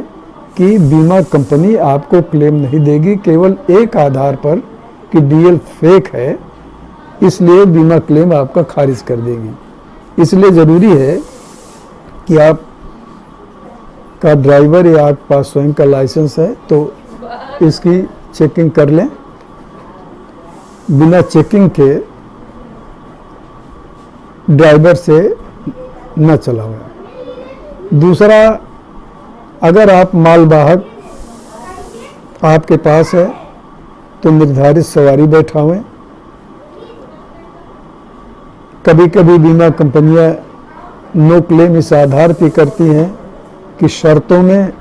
कि बीमा कंपनी आपको क्लेम नहीं देगी, केवल एक आधार पर कि DL फेक है, इसलिए बीमा क्लेम आपका खारिज कर देगी। इसलिए ज़रूरी है कि आप का ड्राइवर या आपके पास स्वयं का लाइसेंस है तो इसकी चेकिंग कर लें। बिना चेकिंग के ड्राइवर से न चलाएं। दूसरा, अगर आप मालवाहक आपके पास है तो निर्धारित सवारी बैठावें। कभी कभी बीमा कंपनियां नो क्लेम इस आधार पे करती हैं कि शर्तों में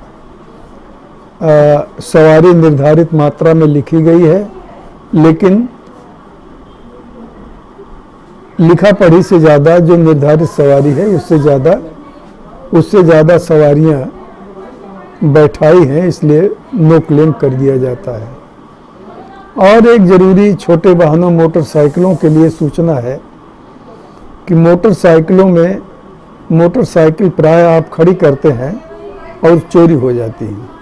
सवारी निर्धारित मात्रा में लिखी गई है, लेकिन लिखा पढ़ी से ज़्यादा जो निर्धारित सवारी है उससे ज़्यादा सवारियां बैठाई हैं, इसलिए नो क्लेम कर दिया जाता है। और एक ज़रूरी छोटे वाहनों मोटरसाइकिलों के लिए सूचना है कि मोटरसाइकिल प्राय आप खड़ी करते हैं और चोरी हो जाती है।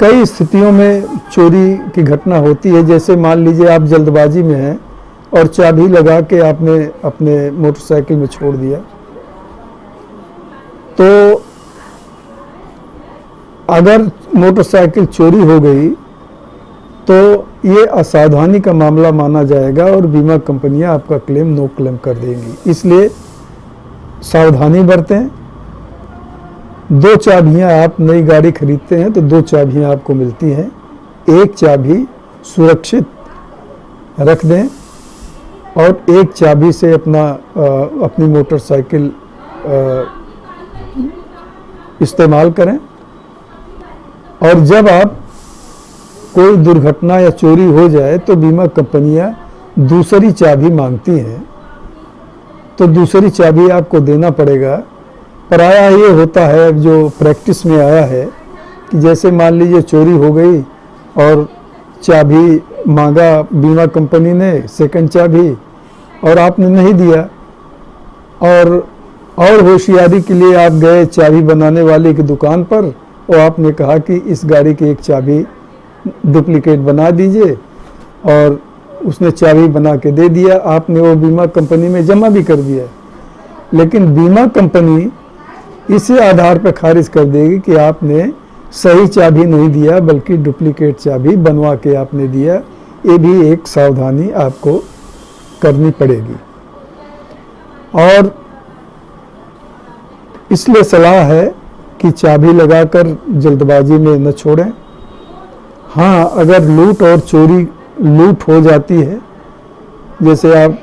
कई स्थितियों में चोरी की घटना होती है, जैसे मान लीजिए आप जल्दबाजी में हैं और चाबी लगा के आपने अपने मोटरसाइकिल में छोड़ दिया, तो अगर मोटरसाइकिल चोरी हो गई तो ये असावधानी का मामला माना जाएगा और बीमा कंपनियां आपका क्लेम नो क्लेम कर देंगी। इसलिए सावधानी बरतें। 2 चाबियां, आप नई गाड़ी खरीदते हैं तो 2 चाबियां आपको मिलती हैं। एक चाबी सुरक्षित रख दें और एक चाबी से अपनी मोटरसाइकिल इस्तेमाल करें। और जब आप कोई दुर्घटना या चोरी हो जाए तो बीमा कंपनियां दूसरी चाबी मांगती हैं, तो दूसरी चाबी आपको देना पड़ेगा। प्रायः ये होता है, जो प्रैक्टिस में आया है, कि जैसे मान लीजिए चोरी हो गई और चाबी मांगा बीमा कंपनी ने, सेकंड चाबी, और आपने नहीं दिया, और होशियारी के लिए आप गए चाबी बनाने वाले की दुकान पर और आपने कहा कि इस गाड़ी की एक चाबी डुप्लीकेट बना दीजिए, और उसने चाबी बना के दे दिया। आपने वो बीमा कंपनी में जमा भी कर दिया, लेकिन बीमा कंपनी इसी आधार पर खारिज कर देगी कि आपने सही चाबी नहीं दिया बल्कि डुप्लीकेट चाबी बनवा के आपने दिया। ये भी एक सावधानी आपको करनी पड़ेगी। और इसलिए सलाह है कि चाबी लगाकर जल्दबाजी में न छोड़ें। हाँ, अगर लूट और चोरी लूट हो जाती है, जैसे आप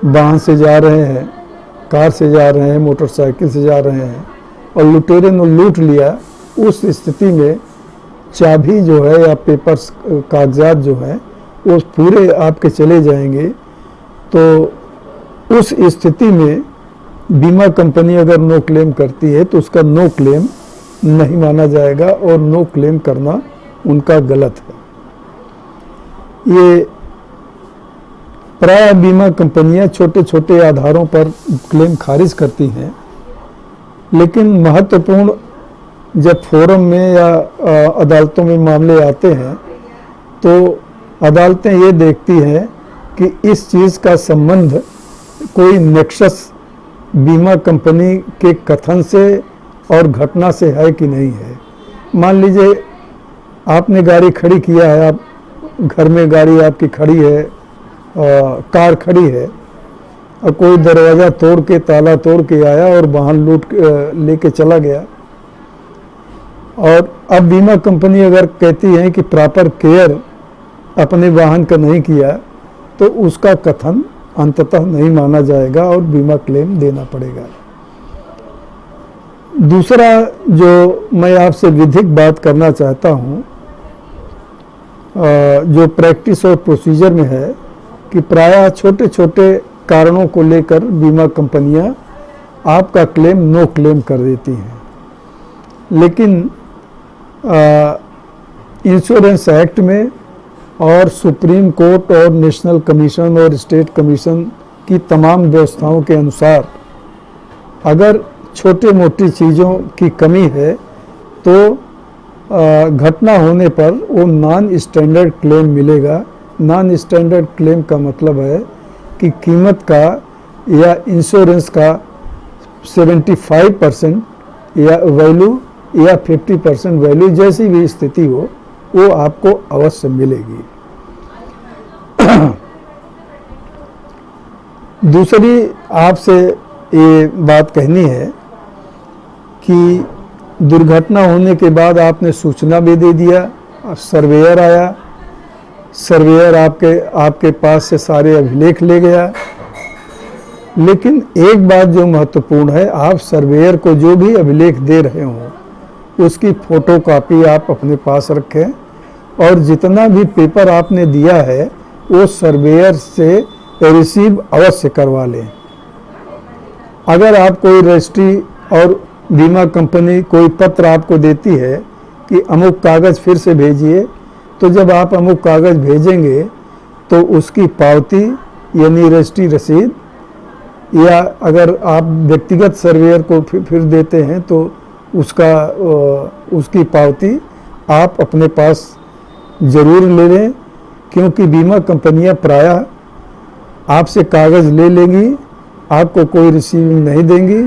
वाहन से जा रहे हैं, कार से जा रहे हैं, मोटरसाइकिल से जा रहे हैं और लुटेरे ने लूट लिया, उस स्थिति में चाबी जो है या पेपर्स कागजात जो हैं वो पूरे आपके चले जाएंगे। तो उस स्थिति में बीमा कंपनी अगर नो क्लेम करती है तो उसका नो क्लेम नहीं माना जाएगा और नो क्लेम करना उनका गलत है। ये प्राय बीमा कंपनियां छोटे छोटे आधारों पर क्लेम खारिज करती हैं, लेकिन महत्वपूर्ण जब फोरम में या अदालतों में मामले आते हैं तो अदालतें ये देखती हैं कि इस चीज़ का संबंध कोई नेक्सस बीमा कंपनी के कथन से और घटना से है कि नहीं है। मान लीजिए आपने गाड़ी खड़ी किया है, आप घर में गाड़ी आपकी खड़ी है, कार खड़ी है और कोई दरवाज़ा तोड़ के ताला तोड़ के आया और वाहन लूट लेके चला गया, और अब बीमा कंपनी अगर कहती है कि प्रॉपर केयर अपने वाहन का नहीं किया तो उसका कथन अंततः नहीं माना जाएगा और बीमा क्लेम देना पड़ेगा। दूसरा जो मैं आपसे विधिक बात करना चाहता हूँ, जो प्रैक्टिस और प्रोसीजर में है कि प्रायः छोटे छोटे कारणों को लेकर बीमा कंपनियां आपका क्लेम नो क्लेम कर देती हैं, लेकिन इंश्योरेंस एक्ट में और सुप्रीम कोर्ट और नेशनल कमीशन और स्टेट कमीशन की तमाम व्यवस्थाओं के अनुसार अगर छोटे मोटी चीज़ों की कमी है तो घटना होने पर वो नॉन स्टैंडर्ड क्लेम मिलेगा। नॉन स्टैंडर्ड क्लेम का मतलब है कि कीमत का या इंश्योरेंस का 75% या वैल्यू या 50% वैल्यू जैसी भी स्थिति हो वो आपको अवश्य मिलेगी। दूसरी आपसे ये बात कहनी है कि दुर्घटना होने के बाद आपने सूचना भी दे दिया, सर्वेयर आया, सर्वेयर आपके पास से सारे अभिलेख ले गया, लेकिन एक बात जो महत्वपूर्ण है, आप सर्वेयर को जो भी अभिलेख दे रहे हों उसकी फ़ोटो कापी आप अपने पास रखें और जितना भी पेपर आपने दिया है वो सर्वेयर से रिसीव अवश्य करवा लें। अगर आप कोई रजिस्ट्री और बीमा कंपनी कोई पत्र आपको देती है कि अमुक कागज़ फिर से भेजिए, तो जब आप अमुक कागज़ भेजेंगे तो उसकी पावती यानी रजिस्ट्री रसीद, या अगर आप व्यक्तिगत सर्वेयर को फिर देते हैं तो उसकी पावती आप अपने पास ज़रूर ले लें, क्योंकि बीमा कंपनियां प्रायः आपसे कागज़ ले लेंगी, आपको कोई रिसीविंग नहीं देंगी।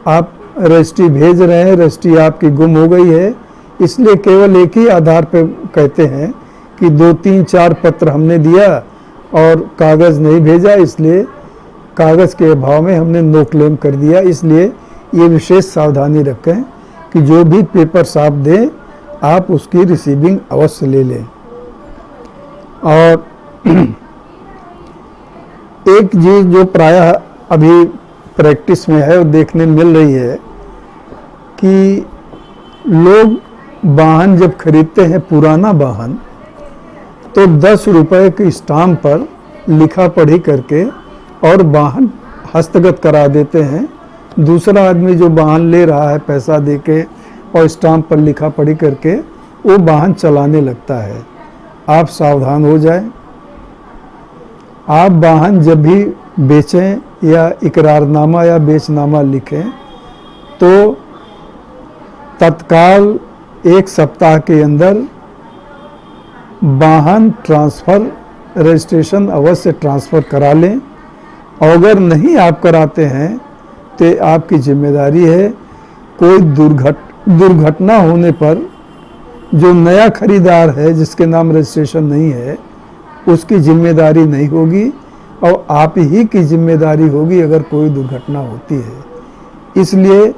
आप रजिस्ट्री भेज रहे हैं, रजिस्ट्री आपकी गुम हो गई है, इसलिए केवल एक ही आधार पर कहते हैं कि 2, 3, 4 पत्र हमने दिया और कागज़ नहीं भेजा, इसलिए कागज़ के अभाव में हमने नो क्लेम कर दिया। इसलिए ये विशेष सावधानी रखें कि जो भी पेपर्स आप दें आप उसकी रिसीविंग अवश्य ले लें। और एक चीज़ जो प्रायः अभी प्रैक्टिस में है और देखने मिल रही है कि लोग वाहन जब खरीदते हैं पुराना वाहन तो 10 रुपए की स्टाम्प पर लिखा पढ़ी करके और वाहन हस्तगत करा देते हैं। दूसरा आदमी जो वाहन ले रहा है पैसा देके और स्टाम्प पर लिखा पढ़ी करके वो वाहन चलाने लगता है। आप सावधान हो जाएं। आप वाहन जब भी बेचें या इकरारनामा या बेचनामा लिखें तो तत्काल 1 सप्ताह के अंदर वाहन ट्रांसफ़र रजिस्ट्रेशन अवश्य ट्रांसफ़र करा लें। और अगर नहीं आप कराते हैं तो आपकी जिम्मेदारी है, कोई दुर्घटना होने पर जो नया खरीदार है जिसके नाम रजिस्ट्रेशन नहीं है उसकी जिम्मेदारी नहीं होगी और आप ही की जिम्मेदारी होगी अगर कोई दुर्घटना होती है। इसलिए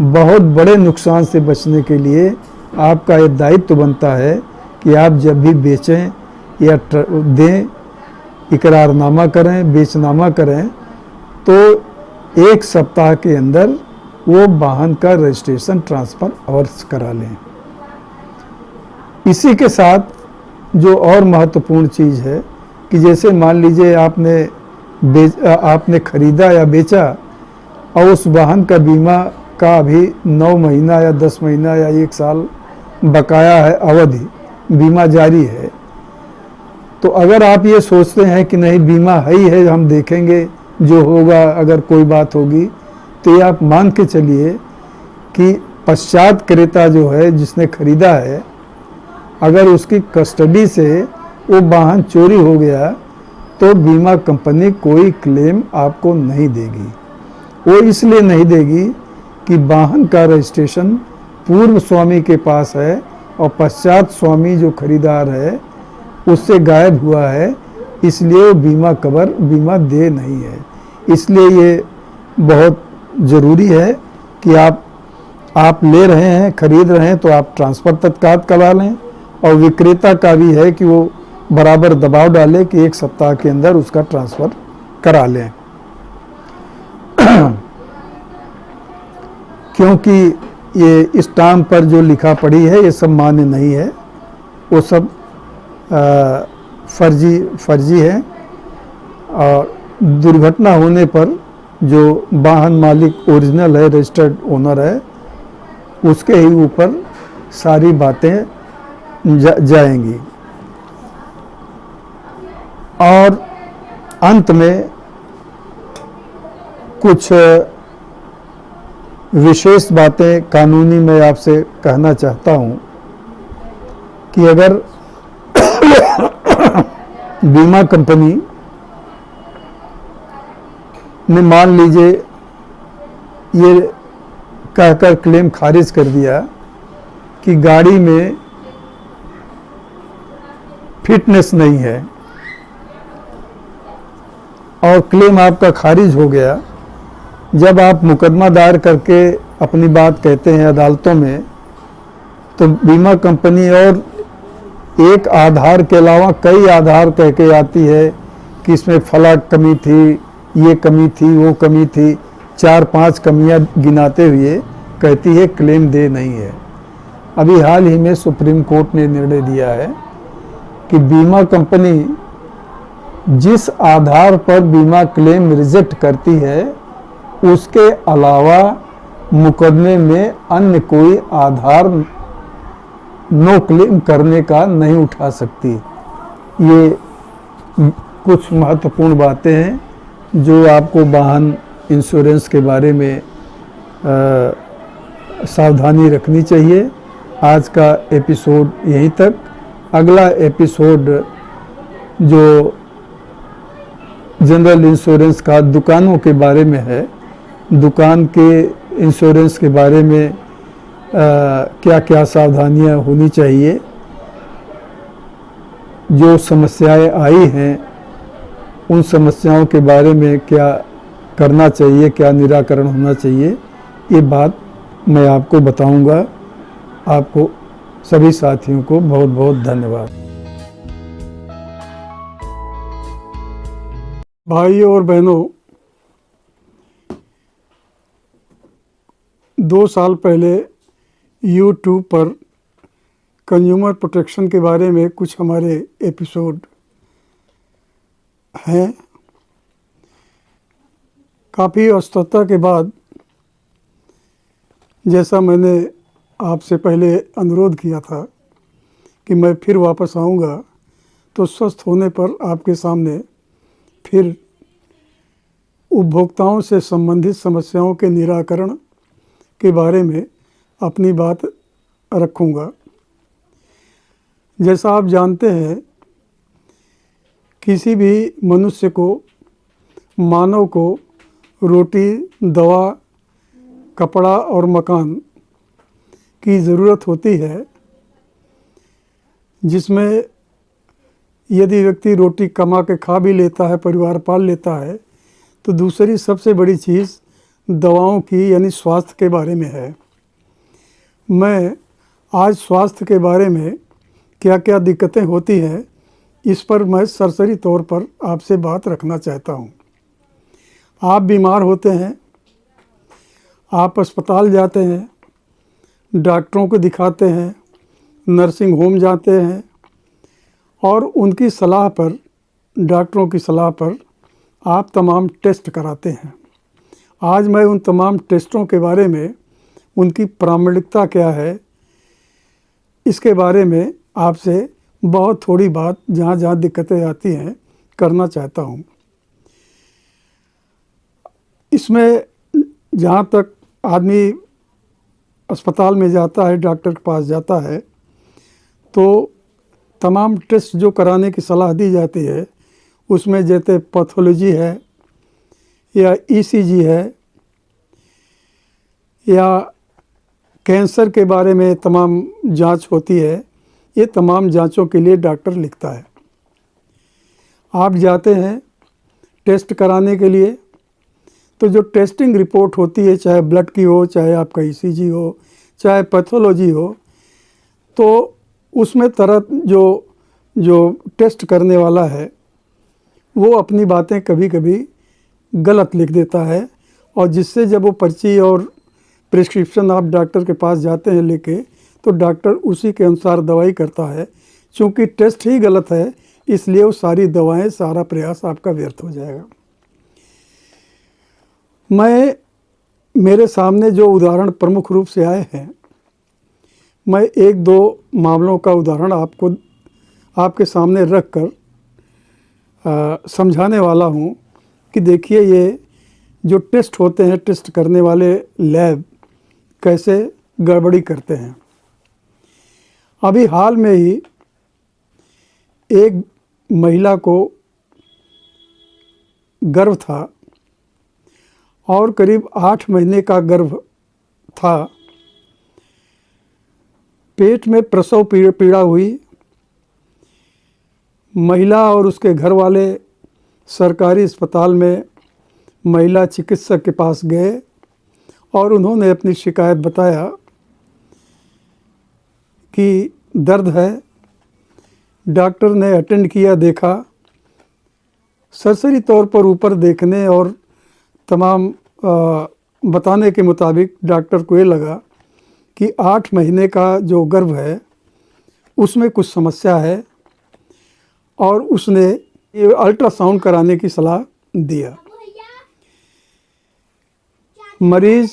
बहुत बड़े नुकसान से बचने के लिए आपका ये दायित्व बनता है कि आप जब भी बेचें या दें, इकरारनामा करें, बेचनामा करें, तो 1 सप्ताह के अंदर वो वाहन का रजिस्ट्रेशन ट्रांसफ़र अवश्य करा लें। इसी के साथ जो और महत्वपूर्ण चीज़ है कि जैसे मान लीजिए आपने खरीदा या बेचा और उस वाहन का बीमा का अभी 9 महीना या 10 महीना या 1 साल बकाया है, अवधि बीमा जारी है, तो अगर आप ये सोचते हैं कि नहीं बीमा है ही है, हम देखेंगे जो होगा, अगर कोई बात होगी, तो ये आप मान के चलिए कि पश्चात क्रेता जो है जिसने खरीदा है, अगर उसकी कस्टडी से वो वाहन चोरी हो गया तो बीमा कंपनी कोई क्लेम आपको नहीं देगी। वो इसलिए नहीं देगी कि वाहन का रजिस्ट्रेशन पूर्व स्वामी के पास है और पश्चात स्वामी जो खरीदार है उससे गायब हुआ है, इसलिए वो बीमा दे नहीं है। इसलिए ये बहुत ज़रूरी है कि आप ले रहे हैं, खरीद रहे हैं, तो आप ट्रांसफ़र तत्काल करा लें और विक्रेता का भी है कि वो बराबर दबाव डाले कि 1 सप्ताह के अंदर उसका ट्रांसफ़र करा लें। क्योंकि ये स्टाम्प पर जो लिखा पड़ी है ये सब मान्य नहीं है, वो सब फर्जी है। और दुर्घटना होने पर जो वाहन मालिक ओरिजिनल है, रजिस्टर्ड ओनर है, उसके ही ऊपर सारी बातें जाएंगी। और अंत में कुछ विशेष बातें कानूनी मैं आपसे कहना चाहता हूं कि अगर बीमा कंपनी ने मान लीजिए ये कहकर क्लेम खारिज कर दिया कि गाड़ी में फिटनेस नहीं है और क्लेम आपका खारिज हो गया, जब आप मुकदमा दायर करके अपनी बात कहते हैं अदालतों में, तो बीमा कंपनी और एक आधार के अलावा कई आधार कह के आती है कि इसमें फला कमी थी, ये कमी थी, वो कमी थी, 4-5 कमियां गिनाते हुए कहती है क्लेम दे नहीं है। अभी हाल ही में सुप्रीम कोर्ट ने निर्णय दिया है कि बीमा कंपनी जिस आधार पर बीमा क्लेम रिजेक्ट करती है उसके अलावा मुकदमे में अन्य कोई आधार नो क्लेम करने का नहीं उठा सकती। ये कुछ महत्वपूर्ण बातें हैं जो आपको वाहन इंश्योरेंस के बारे में सावधानी रखनी चाहिए। आज का एपिसोड यहीं तक। अगला एपिसोड जो जनरल इंश्योरेंस का दुकानों के बारे में है, दुकान के इंश्योरेंस के बारे में क्या क्या सावधानियां होनी चाहिए, जो समस्याएं आई हैं उन समस्याओं के बारे में क्या करना चाहिए, क्या निराकरण होना चाहिए, ये बात मैं आपको बताऊंगा। आपको सभी साथियों को बहुत बहुत धन्यवाद। भाइयों और बहनों, 2 साल पहले YouTube पर कंज्यूमर प्रोटेक्शन के बारे में कुछ हमारे एपिसोड हैं। काफ़ी औत्सुकता के बाद, जैसा मैंने आपसे पहले अनुरोध किया था कि मैं फिर वापस आऊँगा, तो स्वस्थ होने पर आपके सामने फिर उपभोक्ताओं से संबंधित समस्याओं के निराकरण के बारे में अपनी बात रखूँगा। जैसा आप जानते हैं, किसी भी मनुष्य को, मानव को रोटी, दवा, कपड़ा और मकान की ज़रूरत होती है, जिसमें यदि व्यक्ति रोटी कमा के खा भी लेता है, परिवार पाल लेता है, तो दूसरी सबसे बड़ी चीज़ दवाओं की यानी स्वास्थ्य के बारे में है। मैं आज स्वास्थ्य के बारे में क्या क्या दिक्कतें होती हैं इस पर मैं सरसरी तौर पर आपसे बात रखना चाहता हूँ। आप बीमार होते हैं, आप अस्पताल जाते हैं, डॉक्टरों को दिखाते हैं, नर्सिंग होम जाते हैं और उनकी सलाह पर, डॉक्टरों की सलाह पर आप तमाम टेस्ट कराते हैं। आज मैं उन तमाम टेस्टों के बारे में, उनकी प्रामाणिकता क्या है, इसके बारे में आपसे बहुत थोड़ी बात जहाँ जहाँ दिक्कतें आती हैं करना चाहता हूँ। इसमें जहाँ तक आदमी अस्पताल में जाता है, डॉक्टर के पास जाता है, तो तमाम टेस्ट जो कराने की सलाह दी जाती है उसमें जैसे पैथोलॉजी है या ईसीजी है या कैंसर के बारे में तमाम जांच होती है, ये तमाम जांचों के लिए डॉक्टर लिखता है। आप जाते हैं टेस्ट कराने के लिए, तो जो टेस्टिंग रिपोर्ट होती है, चाहे ब्लड की हो, चाहे आपका ईसीजी हो, चाहे पैथोलॉजी हो, तो उसमें तरह जो टेस्ट करने वाला है वो अपनी बातें कभी कभी गलत लिख देता है, और जिससे जब वो पर्ची और प्रिस्क्रिप्शन आप डॉक्टर के पास जाते हैं लेके, तो डॉक्टर उसी के अनुसार दवाई करता है। चूँकि टेस्ट ही गलत है, इसलिए वो सारी दवाएं, सारा प्रयास आपका व्यर्थ हो जाएगा। मेरे सामने जो उदाहरण प्रमुख रूप से आए हैं, मैं एक दो मामलों का उदाहरण आपके सामने रख कर समझाने वाला हूँ कि देखिए ये जो टेस्ट होते हैं, टेस्ट करने वाले लैब कैसे गड़बड़ी करते हैं। अभी हाल में ही एक महिला को गर्भ था और करीब 8 महीने का गर्भ था। पेट में प्रसव पीड़ा हुई। महिला और उसके घर वाले सरकारी अस्पताल में महिला चिकित्सक के पास गए और उन्होंने अपनी शिकायत बताया कि दर्द है। डॉक्टर ने अटेंड किया, देखा, सरसरी तौर पर ऊपर देखने और तमाम बताने के मुताबिक डॉक्टर को ये लगा कि 8 महीने का जो गर्भ है उसमें कुछ समस्या है, और उसने ये अल्ट्रासाउंड कराने की सलाह दिया। मरीज़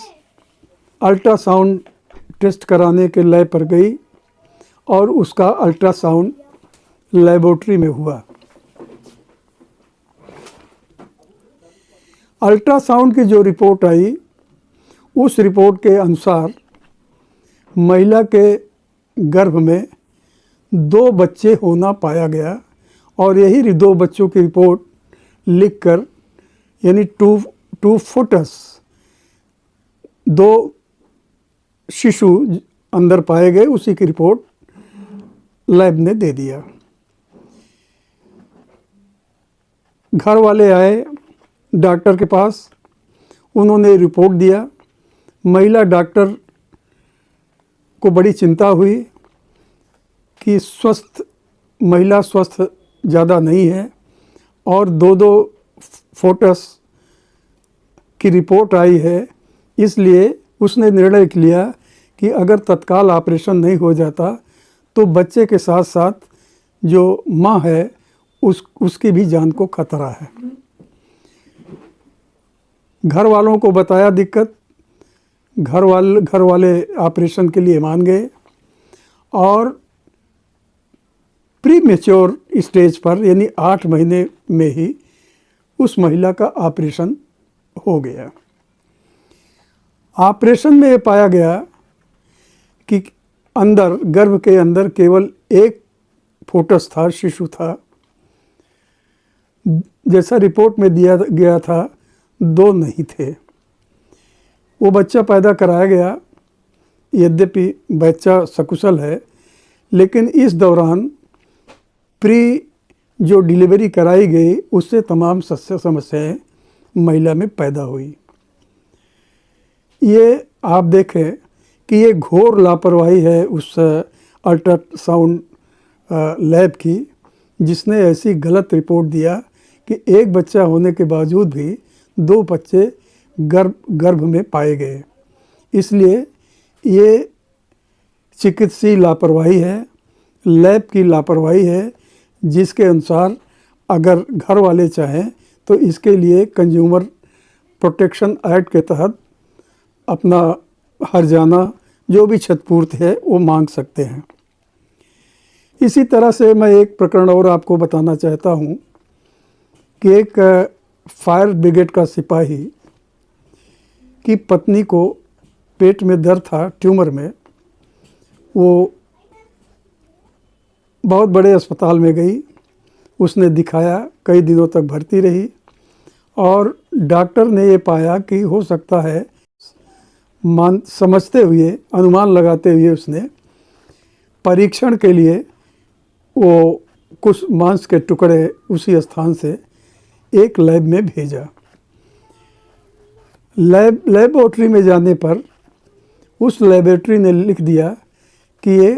अल्ट्रासाउंड टेस्ट कराने के लैब पर गई और उसका अल्ट्रासाउंड लेबोरेटरी में हुआ। अल्ट्रासाउंड की जो रिपोर्ट आई, उस रिपोर्ट के अनुसार महिला के गर्भ में 2 बच्चे होना पाया गया, और यही 2 बच्चों की रिपोर्ट लिखकर, यानी टू फुटस, 2 शिशु अंदर पाए गए, उसी की रिपोर्ट लैब ने दे दिया। घर वाले आए डॉक्टर के पास, उन्होंने रिपोर्ट दिया। महिला डॉक्टर को बड़ी चिंता हुई कि महिला स्वस्थ ज़्यादा नहीं है, और 2 फोटस की रिपोर्ट आई है। इसलिए उसने निर्णय लिया कि अगर तत्काल ऑपरेशन नहीं हो जाता तो बच्चे के साथ साथ जो माँ है उसकी भी जान को खतरा है। घर वालों को बताया दिक्कत, घर वाले ऑपरेशन के लिए मान गए, और प्री मैच्योर स्टेज पर, यानी 8 महीने में ही उस महिला का ऑपरेशन हो गया। ऑपरेशन में ये पाया गया कि गर्भ के अंदर केवल 1 फोटस था, शिशु था। जैसा रिपोर्ट में दिया गया था, 2 नहीं थे। वो बच्चा पैदा कराया गया, यद्यपि बच्चा सकुशल है, लेकिन इस दौरान प्री जो डिलीवरी कराई गई उससे तमाम समस्याएं महिला में पैदा हुई। ये आप देखें कि ये घोर लापरवाही है उस अल्ट्रासाउंड लैब की, जिसने ऐसी गलत रिपोर्ट दिया कि एक बच्चा होने के बावजूद भी 2 बच्चे गर्भ में पाए गए। इसलिए ये चिकित्सीय लापरवाही है, लैब की लापरवाही है, जिसके अनुसार अगर घर वाले चाहें तो इसके लिए कंज्यूमर प्रोटेक्शन एक्ट के तहत अपना हर्जाना जो भी क्षतिपूर्ति है वो मांग सकते हैं। इसी तरह से मैं एक प्रकरण और आपको बताना चाहता हूँ कि एक फायर ब्रिगेड का सिपाही की पत्नी को पेट में दर्द था, ट्यूमर में। वो बहुत बड़े अस्पताल में गई, उसने दिखाया, कई दिनों तक भर्ती रही और डॉक्टर ने ये पाया कि हो सकता है, समझते हुए, अनुमान लगाते हुए उसने परीक्षण के लिए वो कुछ मांस के टुकड़े उसी स्थान से एक लैब में भेजा। लेबोरेटरी में जाने पर उस लेबोरेटरी ने लिख दिया कि ये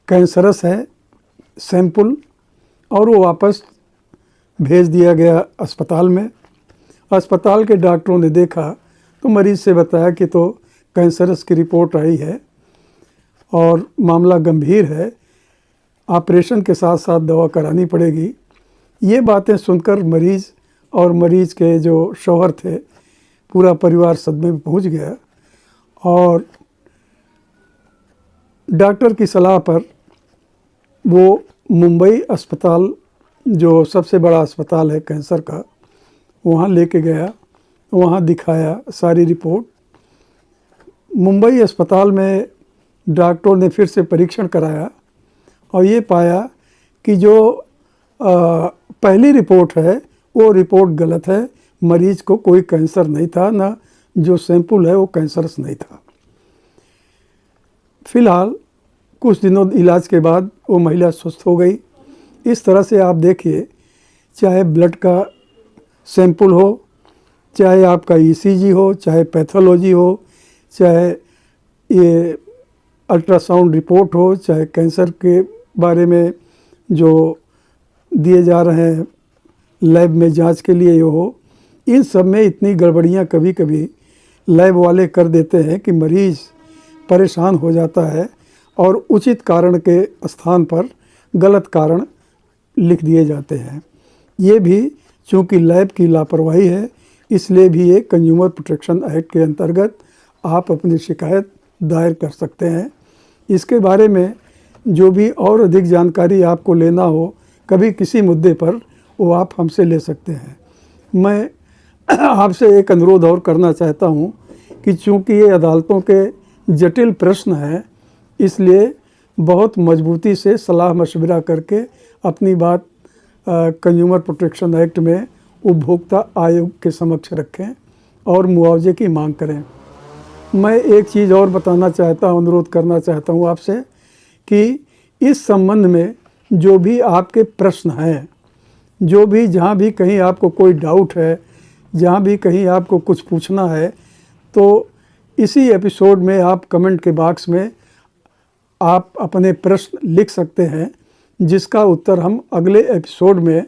कैंसरस है सैंपल, और वो वापस भेज दिया गया अस्पताल में। अस्पताल के डॉक्टरों ने देखा तो मरीज़ से बताया कि तो कैंसरस की रिपोर्ट आई है और मामला गंभीर है, ऑपरेशन के साथ साथ दवा करानी पड़ेगी। ये बातें सुनकर मरीज़ और मरीज़ के जो शौहर थे, पूरा परिवार सदमे में पहुंच गया और डॉक्टर की सलाह पर वो मुंबई अस्पताल, जो सबसे बड़ा अस्पताल है कैंसर का, वहाँ लेके गया, वहाँ दिखाया सारी रिपोर्ट। मुंबई अस्पताल में डॉक्टरों ने फिर से परीक्षण कराया और ये पाया कि जो पहली रिपोर्ट है वो रिपोर्ट गलत है, मरीज को कोई कैंसर नहीं था, ना जो सैंपल है वो कैंसरस नहीं था। फिलहाल कुछ दिनों इलाज के बाद वो महिला स्वस्थ हो गई। इस तरह से आप देखिए, चाहे ब्लड का सैंपल हो, चाहे आपका ईसीजी हो, चाहे पैथोलॉजी हो, चाहे ये अल्ट्रासाउंड रिपोर्ट हो, चाहे कैंसर के बारे में जो दिए जा रहे हैं लैब में जांच के लिए हो, इन सब में इतनी गड़बड़ियां कभी कभी लैब वाले कर देते हैं कि मरीज़ परेशान हो जाता है और उचित कारण के स्थान पर गलत कारण लिख दिए जाते हैं। ये भी चूँकि लैब की लापरवाही है, इसलिए भी ये कंज्यूमर प्रोटेक्शन एक्ट के अंतर्गत आप अपनी शिकायत दायर कर सकते हैं। इसके बारे में जो भी और अधिक जानकारी आपको लेना हो कभी किसी मुद्दे पर, वो आप हमसे ले सकते हैं। मैं आपसे एक अनुरोध और करना चाहता हूँ कि चूँकि ये अदालतों के जटिल प्रश्न हैं, इसलिए बहुत मजबूती से सलाह मशविरा करके अपनी बात कंज्यूमर प्रोटेक्शन एक्ट में उपभोक्ता आयोग के समक्ष रखें और मुआवजे की मांग करें। मैं एक चीज़ और बताना चाहता हूँ, अनुरोध करना चाहता हूँ आपसे कि इस संबंध में जो भी आपके प्रश्न हैं, जो भी जहाँ भी कहीं आपको कोई डाउट है, जहाँ भी कहीं आपको कुछ पूछना है, तो इसी एपिसोड में आप कमेंट के बॉक्स में आप अपने प्रश्न लिख सकते हैं, जिसका उत्तर हम अगले एपिसोड में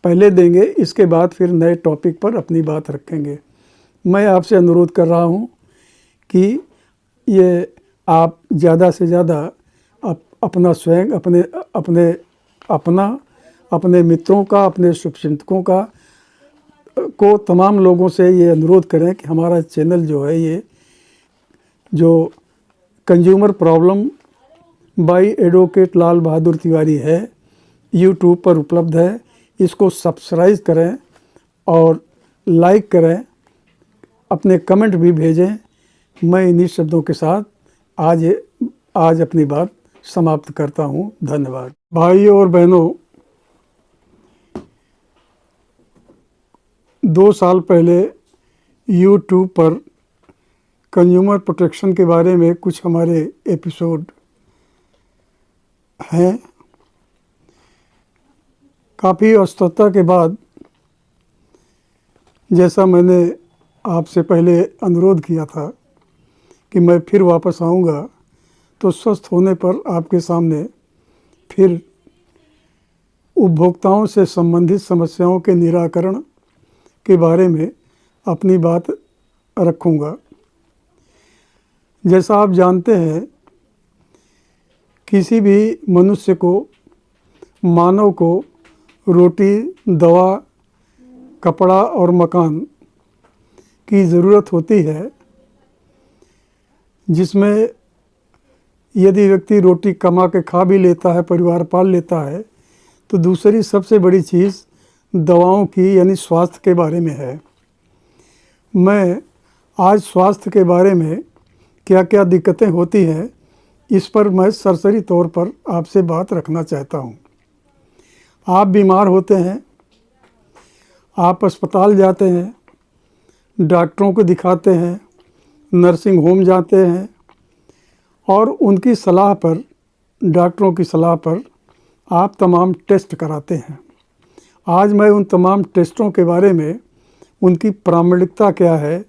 पहले देंगे, इसके बाद फिर नए टॉपिक पर अपनी बात रखेंगे। मैं आपसे अनुरोध कर रहा हूँ कि ये आप ज़्यादा से ज़्यादा अपना स्वयं अपने मित्रों का, अपने शुभचिंतकों का को तमाम लोगों से ये अनुरोध करें कि हमारा चैनल जो है, ये जो consumer problem bye advocate Lal Bahadur Tiwari है, यूट्यूब पर उपलब्ध है। इसको सब्सक्राइब करें और लाइक करें, अपने कमेंट भी भेजें। मैं इन्हीं शब्दों के साथ आज अपनी बात समाप्त करता हूँ। धन्यवाद। भाइयों और बहनों, 2 साल पहले यूट्यूब पर कंज्यूमर प्रोटेक्शन के बारे में कुछ हमारे एपिसोड हैं। काफ़ी अस्वस्थता के बाद, जैसा मैंने आपसे पहले अनुरोध किया था कि मैं फिर वापस आऊँगा, तो स्वस्थ होने पर आपके सामने फिर उपभोक्ताओं से संबंधित समस्याओं के निराकरण के बारे में अपनी बात रखूँगा। जैसा आप जानते हैं, किसी भी मनुष्य को, मानव को रोटी, दवा, कपड़ा और मकान की ज़रूरत होती है, जिसमें यदि व्यक्ति रोटी कमा के खा भी लेता है, परिवार पाल लेता है, तो दूसरी सबसे बड़ी चीज़ दवाओं की यानी स्वास्थ्य के बारे में है। मैं आज स्वास्थ्य के बारे में क्या क्या दिक्कतें होती हैं, इस पर मैं सरसरी तौर पर आपसे बात रखना चाहता हूँ। आप बीमार होते हैं, आप अस्पताल जाते हैं, डॉक्टरों को दिखाते हैं, नर्सिंग होम जाते हैं और उनकी सलाह पर, डॉक्टरों की सलाह पर आप तमाम टेस्ट कराते हैं। आज मैं उन तमाम टेस्टों के बारे में, उनकी प्रामाणिकता क्या है,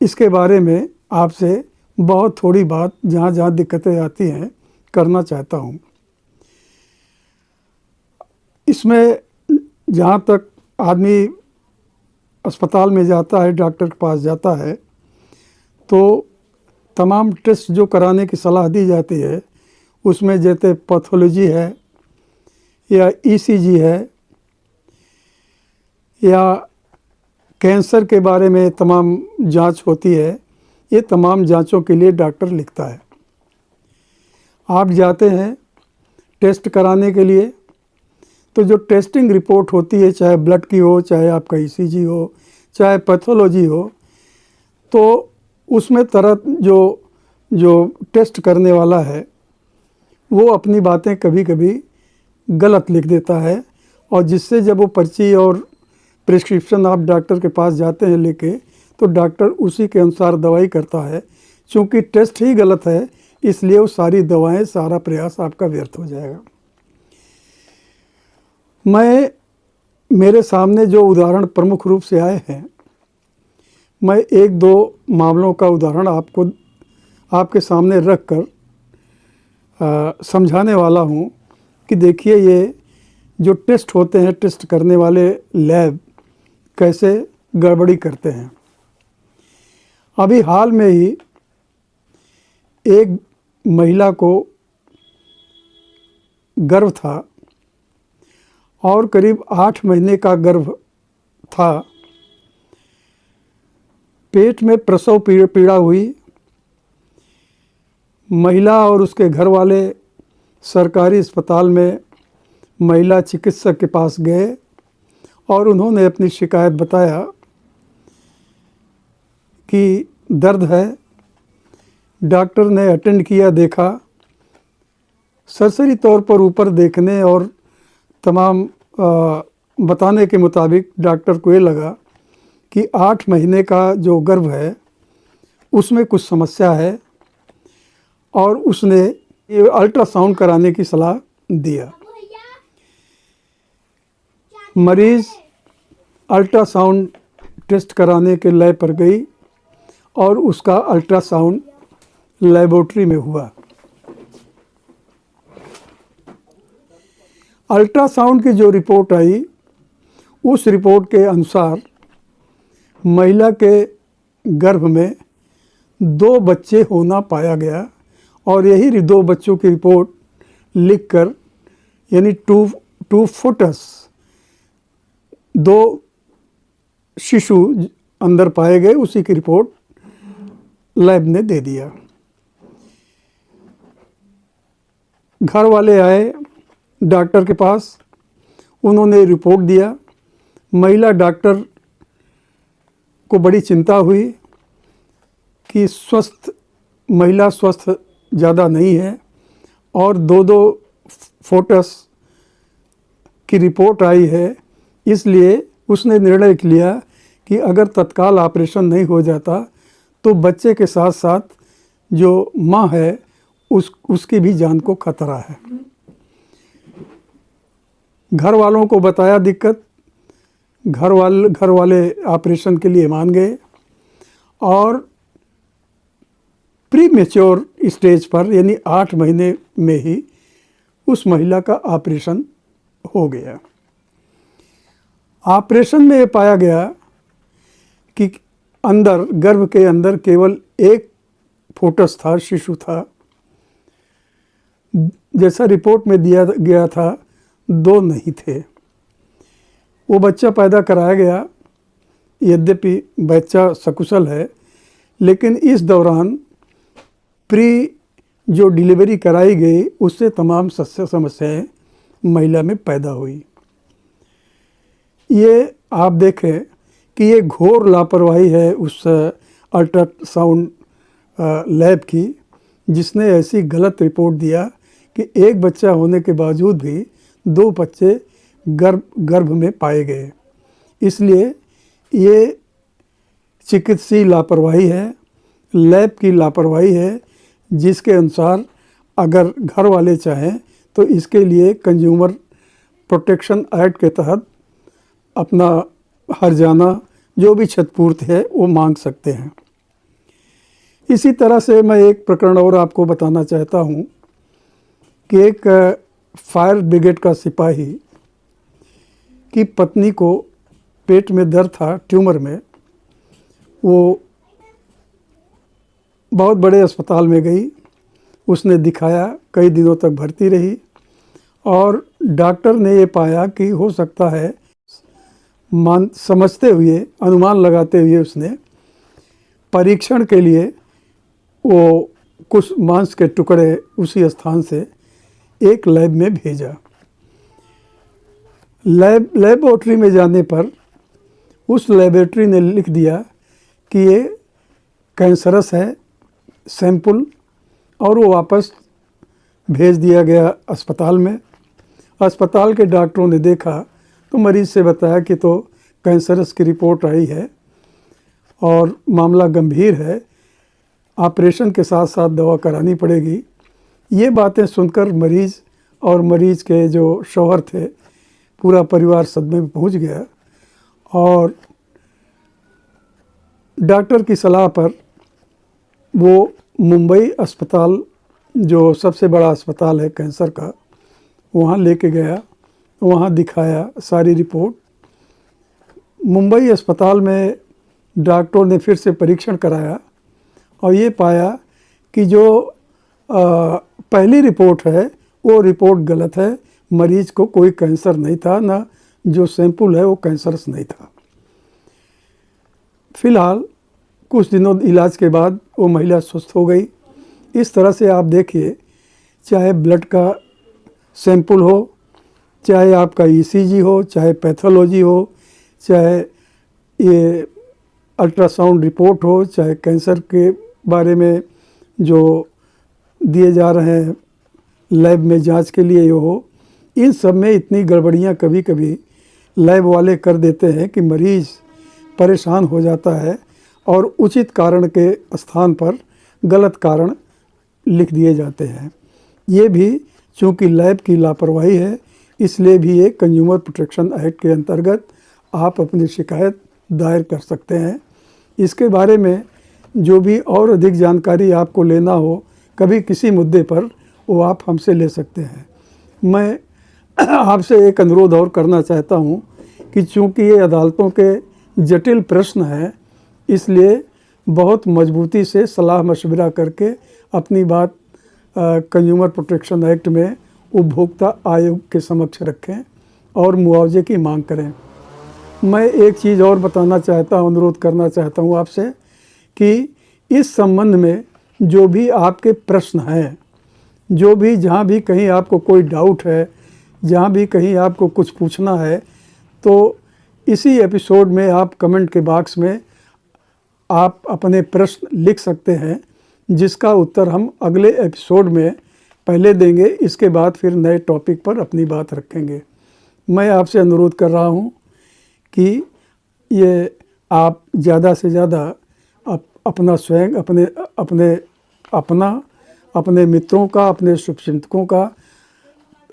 इसके बारे में आपसे बहुत थोड़ी बात, जहाँ जहाँ दिक्कतें आती हैं, करना चाहता हूँ। इसमें जहाँ तक आदमी अस्पताल में जाता है, डॉक्टर के पास जाता है, तो तमाम टेस्ट जो कराने की सलाह दी जाती है, उसमें जैसे पैथोलॉजी है या ईसीजी है या कैंसर के बारे में तमाम जांच होती है, ये तमाम जांचों के लिए डॉक्टर लिखता है। आप जाते हैं टेस्ट कराने के लिए, तो जो टेस्टिंग रिपोर्ट होती है, चाहे ब्लड की हो, चाहे आपका ईसीजी हो, चाहे पैथोलॉजी हो, तो उसमें तरह जो टेस्ट करने वाला है, वो अपनी बातें कभी कभी गलत लिख देता है, और जिससे जब वो पर्ची और प्रिस्क्रिप्शन आप डॉक्टर के पास जाते हैं लेके, तो डॉक्टर उसी के अनुसार दवाई करता है। चूँकि टेस्ट ही गलत है, इसलिए वो सारी दवाएं, सारा प्रयास आपका व्यर्थ हो जाएगा। मेरे सामने जो उदाहरण प्रमुख रूप से आए हैं, मैं एक दो मामलों का उदाहरण आपके सामने रख कर समझाने वाला हूँ कि देखिए, ये जो टेस्ट होते हैं, टेस्ट करने वाले लैब कैसे गड़बड़ी करते हैं। अभी हाल में ही एक महिला को गर्भ था और करीब 8 महीने का गर्भ था। पेट में प्रसव पीड़ा हुई। महिला और उसके घर वाले सरकारी अस्पताल में महिला चिकित्सक के पास गए और उन्होंने अपनी शिकायत बताया कि दर्द है। डॉक्टर ने अटेंड किया, देखा, सरसरी तौर पर ऊपर देखने और तमाम बताने के मुताबिक डॉक्टर को ये लगा कि 8 महीने का जो गर्भ है उसमें कुछ समस्या है, और उसने ये अल्ट्रासाउंड कराने की सलाह दिया। मरीज़ अल्ट्रासाउंड टेस्ट कराने के लैब पर गई और उसका अल्ट्रासाउंड लेबोरेटरी में हुआ। अल्ट्रासाउंड की जो रिपोर्ट आई, उस रिपोर्ट के अनुसार महिला के गर्भ में 2 बच्चे होना पाया गया, और यही 2 बच्चों की रिपोर्ट लिखकर, यानी टू फुटस, 2 शिशु अंदर पाए गए, उसी की रिपोर्ट लैब ने दे दिया। घर वाले आए डॉक्टर के पास, उन्होंने रिपोर्ट दिया। महिला डॉक्टर को बड़ी चिंता हुई कि महिला स्वस्थ ज़्यादा नहीं है, और 2 फोटस की रिपोर्ट आई है। इसलिए उसने निर्णय लिया कि अगर तत्काल ऑपरेशन नहीं हो जाता तो बच्चे के साथ साथ जो माँ है उसकी भी जान को खतरा है। घर वालों को बताया दिक्कत, घर वाले ऑपरेशन के लिए मान गए और प्री मेच्योर स्टेज पर यानी 8 महीने में ही उस महिला का ऑपरेशन हो गया। ऑपरेशन में ये पाया गया कि अंदर, गर्भ के अंदर केवल एक फोटस था, शिशु था। जैसा रिपोर्ट में दिया गया था 2 नहीं थे। वो बच्चा पैदा कराया गया, यद्यपि बच्चा सकुशल है, लेकिन इस दौरान प्री जो डिलीवरी कराई गई उससे तमाम समस्याएं महिला में पैदा हुई। ये आप देखें कि ये घोर लापरवाही है उस अल्ट्रासाउंड लैब की, जिसने ऐसी गलत रिपोर्ट दिया कि एक बच्चा होने के बावजूद भी 2 बच्चे गर्भ में पाए गए। इसलिए ये चिकित्सीय लापरवाही है, लैब की लापरवाही है, जिसके अनुसार अगर घर वाले चाहें तो इसके लिए कंज्यूमर प्रोटेक्शन एक्ट के तहत अपना हर्जाना जो भी क्षतिपूर्ति है वो मांग सकते हैं। इसी तरह से मैं एक प्रकरण और आपको बताना चाहता हूँ कि एक फायर ब्रिगेड का सिपाही की पत्नी को पेट में दर्द था, ट्यूमर में। वो बहुत बड़े अस्पताल में गई, उसने दिखाया, कई दिनों तक भर्ती रही और डॉक्टर ने ये पाया कि हो सकता है, समझते हुए, अनुमान लगाते हुए उसने परीक्षण के लिए वो कुछ मांस के टुकड़े उसी स्थान से एक लैब में भेजा। लेबोरेटरी में जाने पर उस लेबोरेटरी ने लिख दिया कि ये कैंसरस है सैंपल, और वो वापस भेज दिया गया अस्पताल में। अस्पताल के डॉक्टरों ने देखा तो मरीज़ से बताया कि तो कैंसरस की रिपोर्ट आई है और मामला गंभीर है, ऑपरेशन के साथ साथ दवा करानी पड़ेगी। ये बातें सुनकर मरीज़ और मरीज़ के जो शौहर थे, पूरा परिवार सदमे में पहुंच गया और डॉक्टर की सलाह पर वो मुंबई अस्पताल, जो सबसे बड़ा अस्पताल है कैंसर का, वहाँ लेके गया, वहाँ दिखाया सारी रिपोर्ट। मुंबई अस्पताल में डॉक्टरों ने फिर से परीक्षण कराया और ये पाया कि जो पहली रिपोर्ट है वो रिपोर्ट गलत है, मरीज को कोई कैंसर नहीं था, ना जो सैंपल है वो कैंसरस नहीं था। फिलहाल कुछ दिनों इलाज के बाद वो महिला स्वस्थ हो गई। इस तरह से आप देखिए, चाहे ब्लड का सैंपल हो, चाहे आपका ईसीजी हो, चाहे पैथोलॉजी हो, चाहे ये अल्ट्रासाउंड रिपोर्ट हो, चाहे कैंसर के बारे में जो दिए जा रहे हैं लैब में जांच के लिए हो, इन सब में इतनी गड़बड़ियां कभी कभी लैब वाले कर देते हैं कि मरीज़ परेशान हो जाता है और उचित कारण के स्थान पर गलत कारण लिख दिए जाते हैं। ये भी चूँकि लैब की लापरवाही है, इसलिए भी ये कंज्यूमर प्रोटेक्शन एक्ट के अंतर्गत आप अपनी शिकायत दायर कर सकते हैं। इसके बारे में जो भी और अधिक जानकारी आपको लेना हो कभी किसी मुद्दे पर, वो आप हमसे ले सकते हैं। मैं आपसे एक अनुरोध और करना चाहता हूँ कि चूँकि ये अदालतों के जटिल प्रश्न हैं, इसलिए बहुत मजबूती से सलाह मशवरा करके अपनी बात कंज्यूमर प्रोटेक्शन एक्ट में उपभोक्ता आयोग के समक्ष रखें और मुआवजे की मांग करें। मैं एक चीज़ और बताना चाहता हूँ, अनुरोध करना चाहता हूँ आपसे कि इस संबंध में जो भी आपके प्रश्न हैं, जो भी जहाँ भी कहीं आपको कोई डाउट है, जहाँ भी कहीं आपको कुछ पूछना है, तो इसी एपिसोड में आप कमेंट के बॉक्स में आप अपने प्रश्न लिख सकते हैं, जिसका उत्तर हम अगले एपिसोड में पहले देंगे। इसके बाद फिर नए टॉपिक पर अपनी बात रखेंगे। मैं आपसे अनुरोध कर रहा हूँ कि ये आप ज़्यादा से ज़्यादा अपना स्वयं अपने मित्रों का, अपने शुभचिंतकों का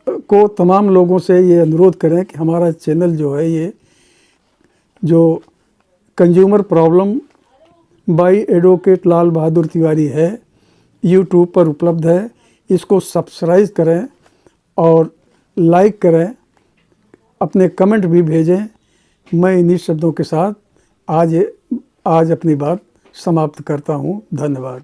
को तमाम लोगों से ये अनुरोध करें कि हमारा चैनल जो है, ये जो consumer problem bye advocate Lal Bahadur Tiwari है, यूट्यूब पर उपलब्ध है। इसको सब्सक्राइब करें और लाइक करें, अपने कमेंट भी भेजें। मैं इन्हीं शब्दों के साथ आज अपनी बात समाप्त करता हूँ। धन्यवाद।